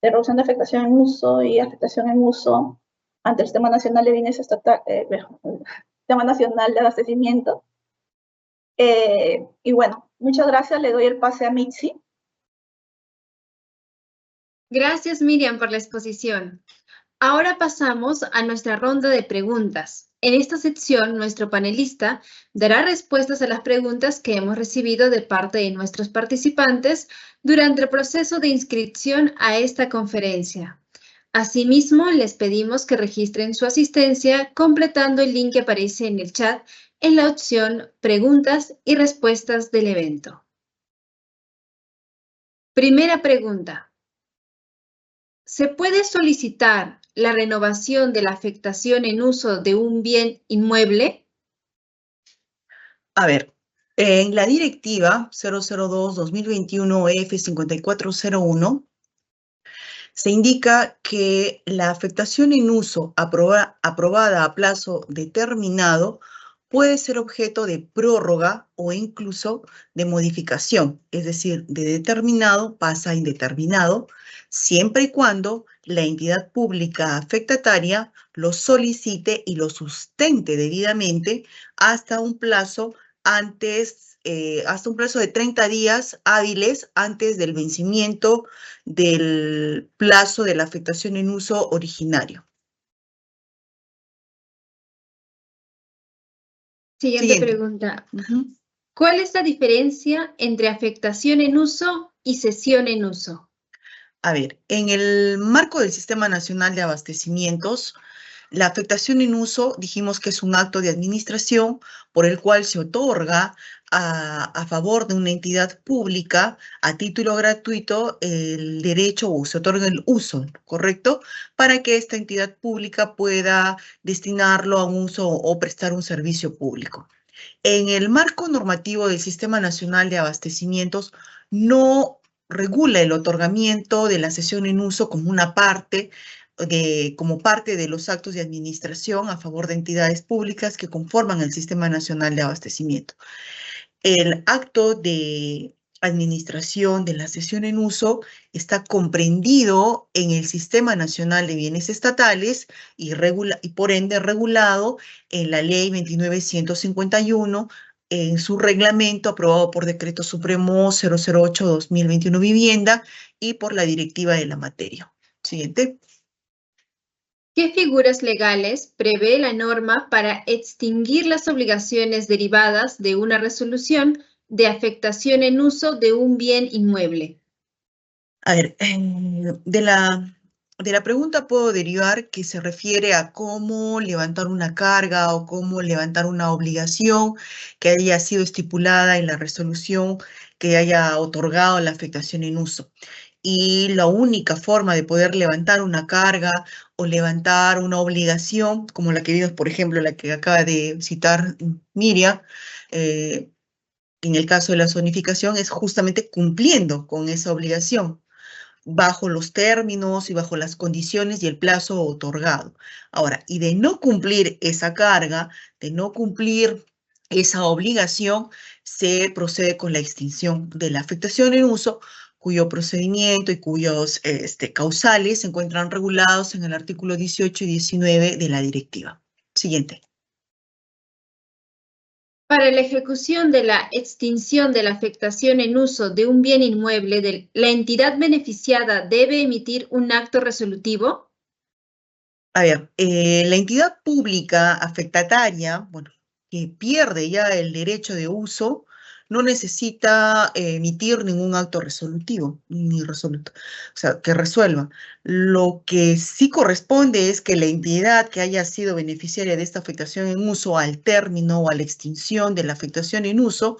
reducción de afectación en uso y afectación en uso ante el Sistema Nacional de Bienes Estatal, Sistema Nacional de Abastecimiento. Y bueno, muchas gracias. Le doy el pase a Mitzi. Gracias, Miriam, por la exposición. Ahora pasamos a nuestra ronda de preguntas. En esta sección, nuestro panelista dará respuestas a las preguntas que hemos recibido de parte de nuestros participantes durante el proceso de inscripción a esta conferencia. Asimismo, les pedimos que registren su asistencia completando el link que aparece en el chat en la opción Preguntas y Respuestas del evento. Primera pregunta. ¿Se puede solicitar la renovación de la afectación en uso de un bien inmueble? A ver, en la directiva 002-2021-F5401 se indica que la afectación en uso aprobada a plazo determinado puede ser objeto de prórroga o incluso de modificación, es decir, de determinado pasa a indeterminado, siempre y cuando la entidad pública afectataria lo solicite y lo sustente debidamente hasta un plazo de 30 días hábiles antes del vencimiento del plazo de la afectación en uso originario. Siguiente pregunta. ¿Cuál es la diferencia entre afectación en uso y cesión en uso? A ver, en el marco del Sistema Nacional de Abastecimientos, la afectación en uso dijimos que es un acto de administración por el cual se otorga a favor de una entidad pública a título gratuito el derecho o se otorga el uso, ¿correcto? Para que esta entidad pública pueda destinarlo a un uso o prestar un servicio público. En el marco normativo del Sistema Nacional de Abastecimientos no regula el otorgamiento de la cesión en uso como parte de los actos de administración a favor de entidades públicas que conforman el Sistema Nacional de Abastecimiento. El acto de administración de la cesión en uso está comprendido en el Sistema Nacional de Bienes Estatales y por ende regulado en la Ley 29.151, en su reglamento aprobado por Decreto Supremo 008-2021 Vivienda y por la Directiva de la materia. Siguiente. ¿Qué figuras legales prevé la norma para extinguir las obligaciones derivadas de una resolución de afectación en uso de un bien inmueble? A ver, de la pregunta puedo derivar que se refiere a cómo levantar una carga o cómo levantar una obligación que haya sido estipulada en la resolución que haya otorgado la afectación en uso. Y la única forma de poder levantar una carga o levantar una obligación, como la que vimos, por ejemplo, la que acaba de citar Miriam, en el caso de la zonificación, es justamente cumpliendo con esa obligación. bajo los términos y bajo las condiciones y el plazo otorgado. Ahora, y de no cumplir esa carga, de no cumplir esa obligación, se procede con la extinción de la afectación en uso, cuyo procedimiento y cuyos causales se encuentran regulados en el artículo 18 y 19 de la directiva. Siguiente. Para la ejecución de la extinción de la afectación en uso de un bien inmueble, la entidad beneficiada debe emitir un acto resolutivo. A ver, la entidad pública afectataria, bueno, que pierde ya el derecho de uso, no necesita emitir ningún acto resolutivo, ni resoluto, o sea, que resuelva. Lo que sí corresponde es que la entidad que haya sido beneficiaria de esta afectación en uso al término o a la extinción de la afectación en uso,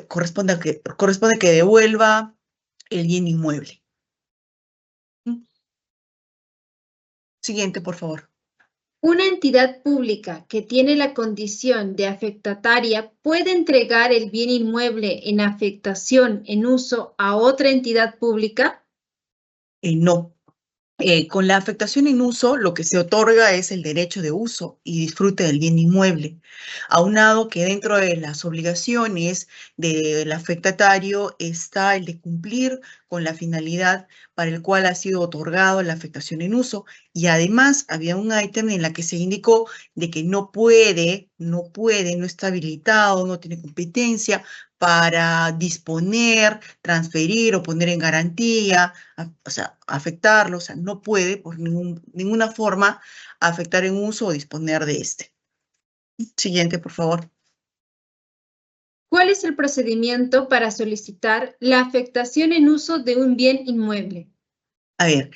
corresponde que devuelva el bien inmueble. Siguiente, por favor. Una entidad pública que tiene la condición de afectataria puede entregar el bien inmueble en afectación en uso a otra entidad pública. No. Con la afectación en uso, lo que se otorga es el derecho de uso y disfrute del bien inmueble, aunado que dentro de las obligaciones del afectatario está el de cumplir con la finalidad para el cual ha sido otorgado la afectación en uso, y además había un ítem en la que se indicó de que no está habilitado, no tiene competencia para disponer, transferir o poner en garantía, o sea, afectarlo, o sea, no puede por ninguna forma afectar en uso o disponer de este. Siguiente, por favor. ¿Cuál es el procedimiento para solicitar la afectación en uso de un bien inmueble? A ver,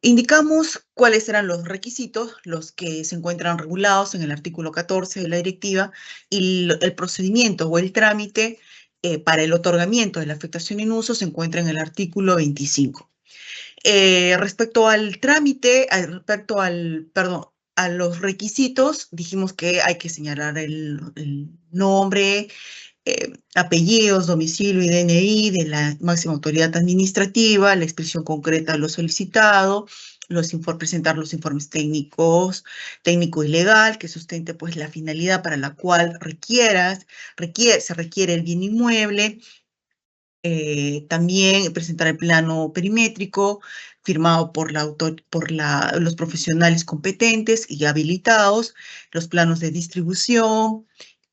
indicamos cuáles eran los requisitos, los que se encuentran regulados en el artículo 14 de la directiva, y el procedimiento o el trámite para el otorgamiento de la afectación en uso se encuentra en el artículo 25. Respecto al trámite, a los requisitos, dijimos que hay que señalar el nombre, apellidos, domicilio y DNI de la máxima autoridad administrativa, la expresión concreta de lo solicitado, presentar los informes técnico y legal, que sustente pues la finalidad para la cual se requiere el bien inmueble. También presentar el plano perimétrico firmado por los profesionales competentes y habilitados, los planos de distribución,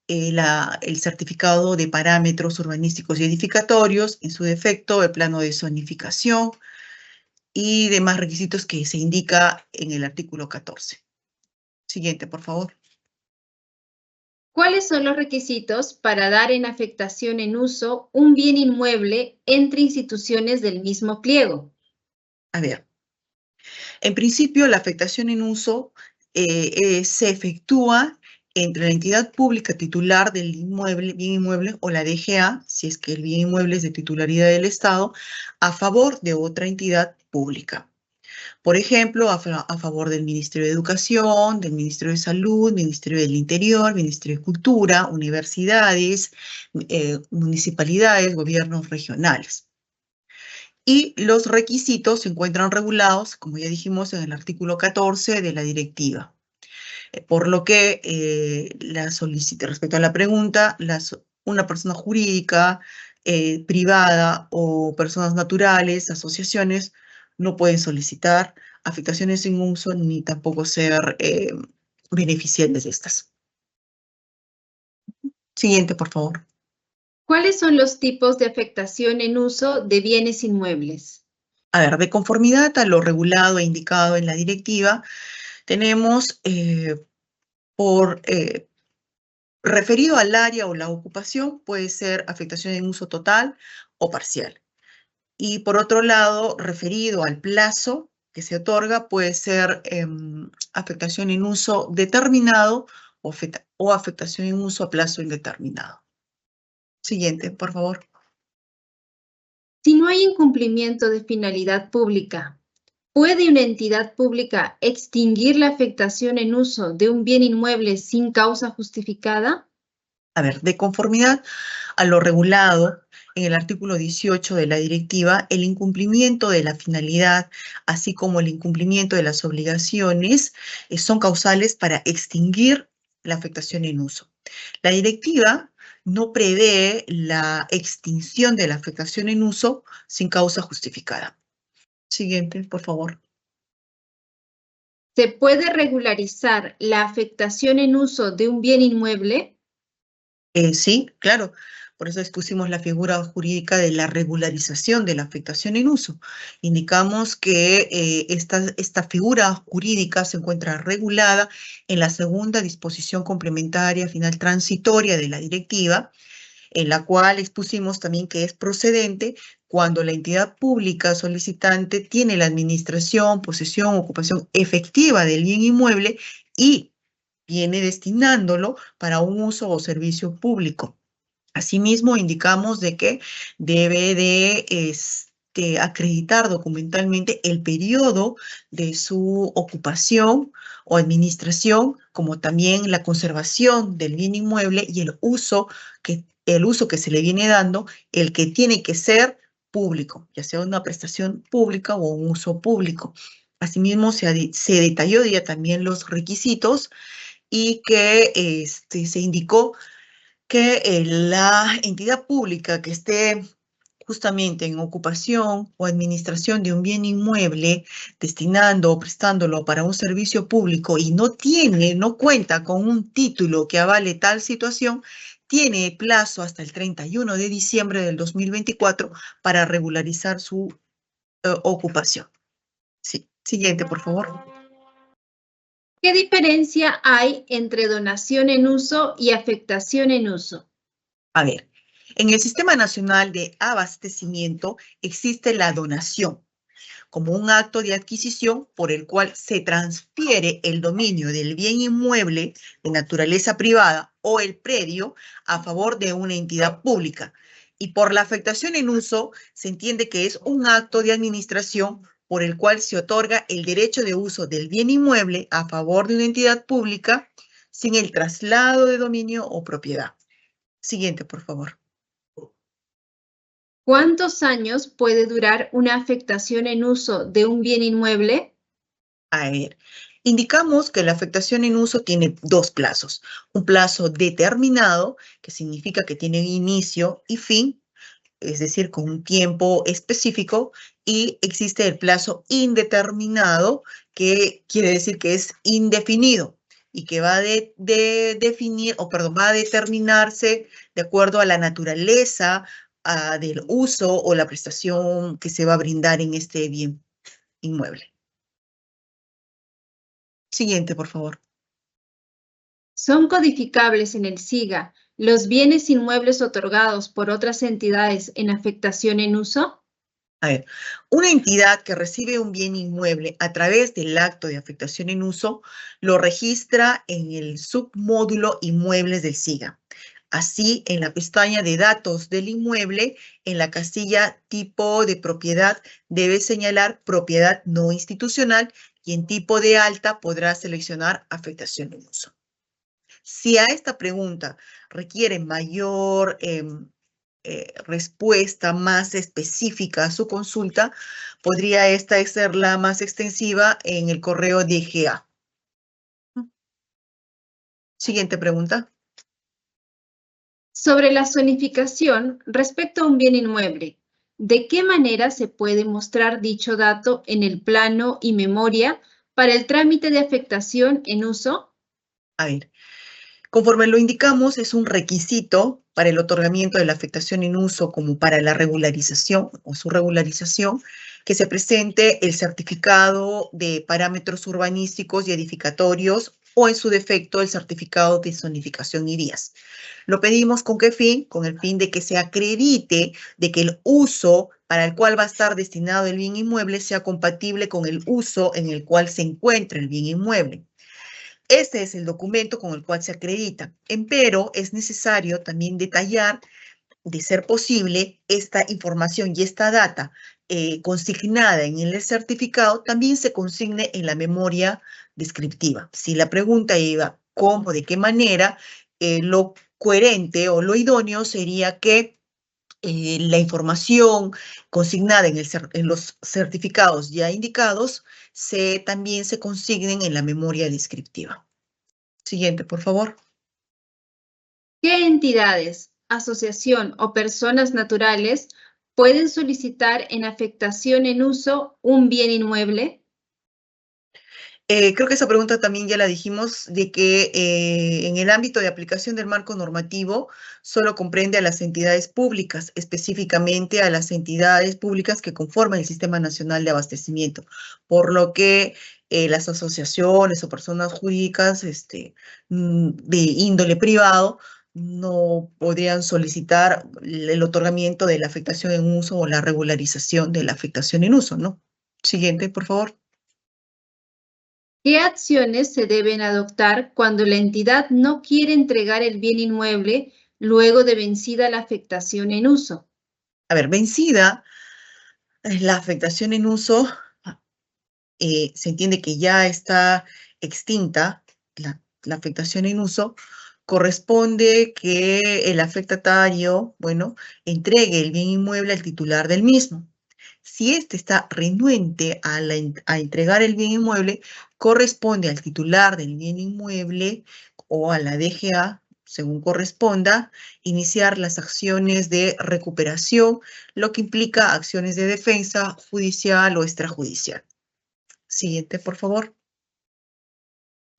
el certificado de parámetros urbanísticos y edificatorios, en su defecto el plano de zonificación y demás requisitos que se indica en el artículo 14. Siguiente, por favor. ¿Cuáles son los requisitos para dar en afectación en uso un bien inmueble entre instituciones del mismo pliego? A ver, en principio la afectación en uso se efectúa entre la entidad pública titular del bien inmueble o la DGA, si es que el bien inmueble es de titularidad del Estado, a favor de otra entidad pública. Por ejemplo, a favor del Ministerio de Educación, del Ministerio de Salud, Ministerio del Interior, Ministerio de Cultura, universidades, municipalidades, gobiernos regionales. Y los requisitos se encuentran regulados, como ya dijimos, en el artículo 14 de la directiva. Por lo que respecto a la pregunta, una persona jurídica, privada o personas naturales, asociaciones, no pueden solicitar afectaciones en uso ni tampoco ser beneficiarias de estas. Siguiente, por favor. ¿Cuáles son los tipos de afectación en uso de bienes inmuebles? A ver, de conformidad a lo regulado e indicado en la directiva, tenemos referido al área o la ocupación, puede ser afectación en uso total o parcial. Y por otro lado, referido al plazo que se otorga, puede ser afectación en uso determinado o afectación en uso a plazo indeterminado. Siguiente, por favor. Si no hay incumplimiento de finalidad pública, ¿puede una entidad pública extinguir la afectación en uso de un bien inmueble sin causa justificada? A ver, de conformidad a lo regulado en el artículo 18 de la directiva, el incumplimiento de la finalidad, así como el incumplimiento de las obligaciones, son causales para extinguir la afectación en uso. La directiva no prevé la extinción de la afectación en uso sin causa justificada. Siguiente, por favor. ¿Se puede regularizar la afectación en uso de un bien inmueble? Sí, claro. Por eso expusimos la figura jurídica de la regularización de la afectación en uso. Indicamos que esta figura jurídica se encuentra regulada en la segunda disposición complementaria final transitoria de la directiva, en la cual expusimos también que es procedente cuando la entidad pública solicitante tiene la administración, posesión, ocupación efectiva del bien inmueble y viene destinándolo para un uso o servicio público. Asimismo, indicamos de que debe de acreditar documentalmente el periodo de su ocupación o administración, como también la conservación del bien inmueble y el uso que se le viene dando, el que tiene que ser público, ya sea una prestación pública o un uso público. Asimismo, se detalló ya también los requisitos y que se indicó que la entidad pública que esté justamente en ocupación o administración de un bien inmueble, destinando o prestándolo para un servicio público y no cuenta con un título que avale tal situación, tiene plazo hasta el 31 de diciembre del 2024 para regularizar su ocupación. Sí. Siguiente, por favor. ¿Qué diferencia hay entre donación en uso y afectación en uso? A ver, en el Sistema Nacional de Abastecimiento existe la donación como un acto de adquisición por el cual se transfiere el dominio del bien inmueble de naturaleza privada o el predio a favor de una entidad pública. Y por la afectación en uso se entiende que es un acto de administración por el cual se otorga el derecho de uso del bien inmueble a favor de una entidad pública sin el traslado de dominio o propiedad. Siguiente, por favor. ¿Cuántos años puede durar una afectación en uso de un bien inmueble? A ver, indicamos que la afectación en uso tiene dos plazos. Un plazo determinado, que significa que tiene inicio y fin, es decir, con un tiempo específico, y existe el plazo indeterminado, que quiere decir que es indefinido y que va va a determinarse de acuerdo a la naturaleza del uso o la prestación que se va a brindar en este bien inmueble. Siguiente, por favor. ¿Son codificables en el SIGA los bienes inmuebles otorgados por otras entidades en afectación en uso? A ver, una entidad que recibe un bien inmueble a través del acto de afectación en uso lo registra en el submódulo inmuebles del SIGA. Así, en la pestaña de datos del inmueble, en la casilla tipo de propiedad, debe señalar propiedad no institucional y en tipo de alta podrá seleccionar afectación en uso. Si a esta pregunta requiere mayor respuesta más específica a su consulta, podría esta ser la más extensiva en el correo DGA. Siguiente pregunta. Sobre la zonificación respecto a un bien inmueble, ¿de qué manera se puede mostrar dicho dato en el plano y memoria para el trámite de afectación en uso? A ver, conforme lo indicamos, es un requisito para el otorgamiento de la afectación en uso como para la regularización o su regularización, que se presente el certificado de parámetros urbanísticos y edificatorios o en su defecto el certificado de zonificación y vías. Lo pedimos ¿con qué fin? Con el fin de que se acredite de que el uso para el cual va a estar destinado el bien inmueble sea compatible con el uso en el cual se encuentra el bien inmueble. Este es el documento con el cual se acredita. Empero, es necesario también detallar, de ser posible, esta información y esta data consignada en el certificado también se consigne en la memoria descriptiva. Si la pregunta iba cómo, de qué manera, lo coherente o lo idóneo sería que la información consignada en los certificados ya indicados también se consignen en la memoria descriptiva. Siguiente, por favor. ¿Qué entidades, asociación o personas naturales pueden solicitar en afectación en uso un bien inmueble? Creo que esa pregunta también ya la dijimos, de que en el ámbito de aplicación del marco normativo solo comprende a las entidades públicas, específicamente a las entidades públicas que conforman el Sistema Nacional de Abastecimiento, por lo que las asociaciones o personas jurídicas de índole privado no podrían solicitar el otorgamiento de la afectación en uso o la regularización de la afectación en uso, ¿no? Siguiente, por favor. ¿Qué acciones se deben adoptar cuando la entidad no quiere entregar el bien inmueble luego de vencida la afectación en uso? A ver, vencida la afectación en uso, se entiende que ya está extinta la afectación en uso, corresponde que el afectatario, bueno, entregue el bien inmueble al titular del mismo. Si éste está renuente a entregar el bien inmueble, corresponde al titular del bien inmueble o a la DGA, según corresponda, iniciar las acciones de recuperación, lo que implica acciones de defensa judicial o extrajudicial. Siguiente, por favor.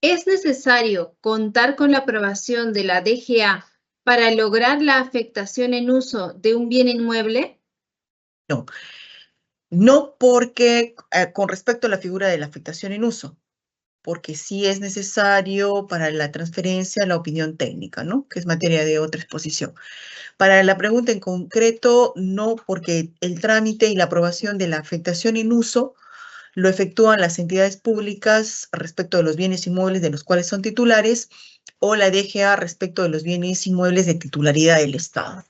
¿Es necesario contar con la aprobación de la DGA para lograr la afectación en uso de un bien inmueble? No, no porque con respecto a la figura de la afectación en uso, porque sí es necesario para la transferencia la opinión técnica, ¿no? Que es materia de otra exposición. Para la pregunta en concreto, no, porque el trámite y la aprobación de la afectación en uso lo efectúan las entidades públicas respecto de los bienes inmuebles de los cuales son titulares o la DGA respecto de los bienes inmuebles de titularidad del Estado.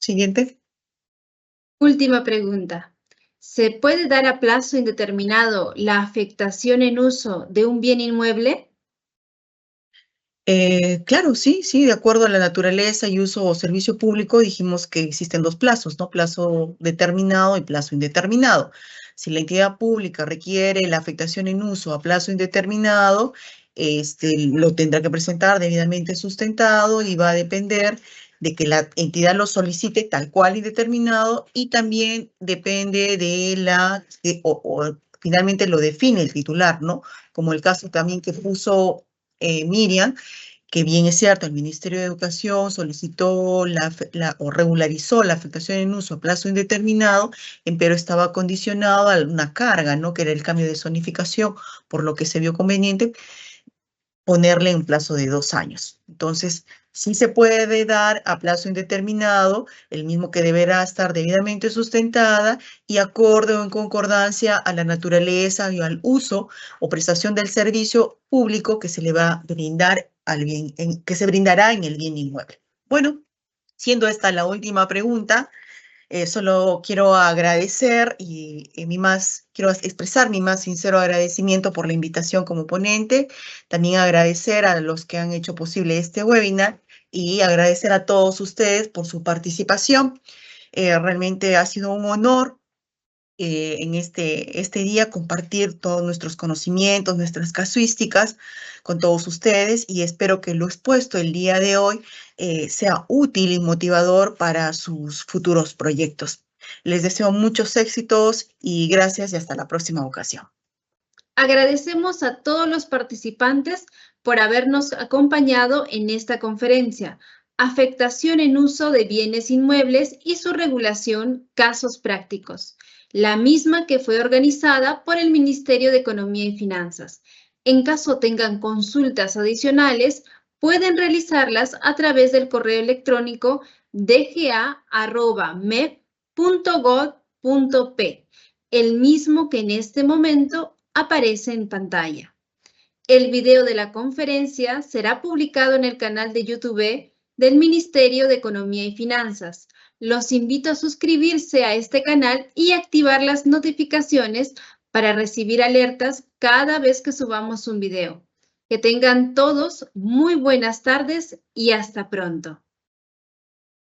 Siguiente. Última pregunta. ¿Se puede dar a plazo indeterminado la afectación en uso de un bien inmueble? Claro, sí, de acuerdo a la naturaleza y uso o servicio público, dijimos que existen dos plazos, ¿no? Plazo determinado y plazo indeterminado. Si la entidad pública requiere la afectación en uso a plazo indeterminado, lo tendrá que presentar debidamente sustentado y va a depender de que la entidad lo solicite tal cual indeterminado y también depende o finalmente lo define el titular, ¿no? Como el caso también que puso Miriam, que bien es cierto, el Ministerio de Educación solicitó o regularizó la afectación en uso a plazo indeterminado, pero estaba condicionado a una carga, ¿no? Que era el cambio de zonificación, por lo que se vio conveniente ponerle un plazo de 2 años. Entonces, sí se puede dar a plazo indeterminado, el mismo que deberá estar debidamente sustentada y acorde o en concordancia a la naturaleza y al uso o prestación del servicio público que se le va a brindar al bien, que se brindará en el bien inmueble. Bueno, siendo esta la última pregunta, solo quiero agradecer y quiero expresar mi más sincero agradecimiento por la invitación como ponente. También agradecer a los que han hecho posible este webinar y agradecer a todos ustedes por su participación. Realmente ha sido un honor en este día compartir todos nuestros conocimientos, nuestras casuísticas con todos ustedes y espero que lo expuesto el día de hoy sea útil y motivador para sus futuros proyectos. Les deseo muchos éxitos y gracias y hasta la próxima ocasión. Agradecemos a todos los participantes por habernos acompañado en esta conferencia. Afectación en uso de bienes inmuebles y su regulación, casos prácticos. La misma que fue organizada por el Ministerio de Economía y Finanzas. En caso tengan consultas adicionales, pueden realizarlas a través del correo electrónico dga@mep.gov.p, el mismo que en este momento aparece en pantalla. El video de la conferencia será publicado en el canal de YouTube del Ministerio de Economía y Finanzas. Los invito a suscribirse a este canal y activar las notificaciones para recibir alertas cada vez que subamos un video. Que tengan todos muy buenas tardes y hasta pronto.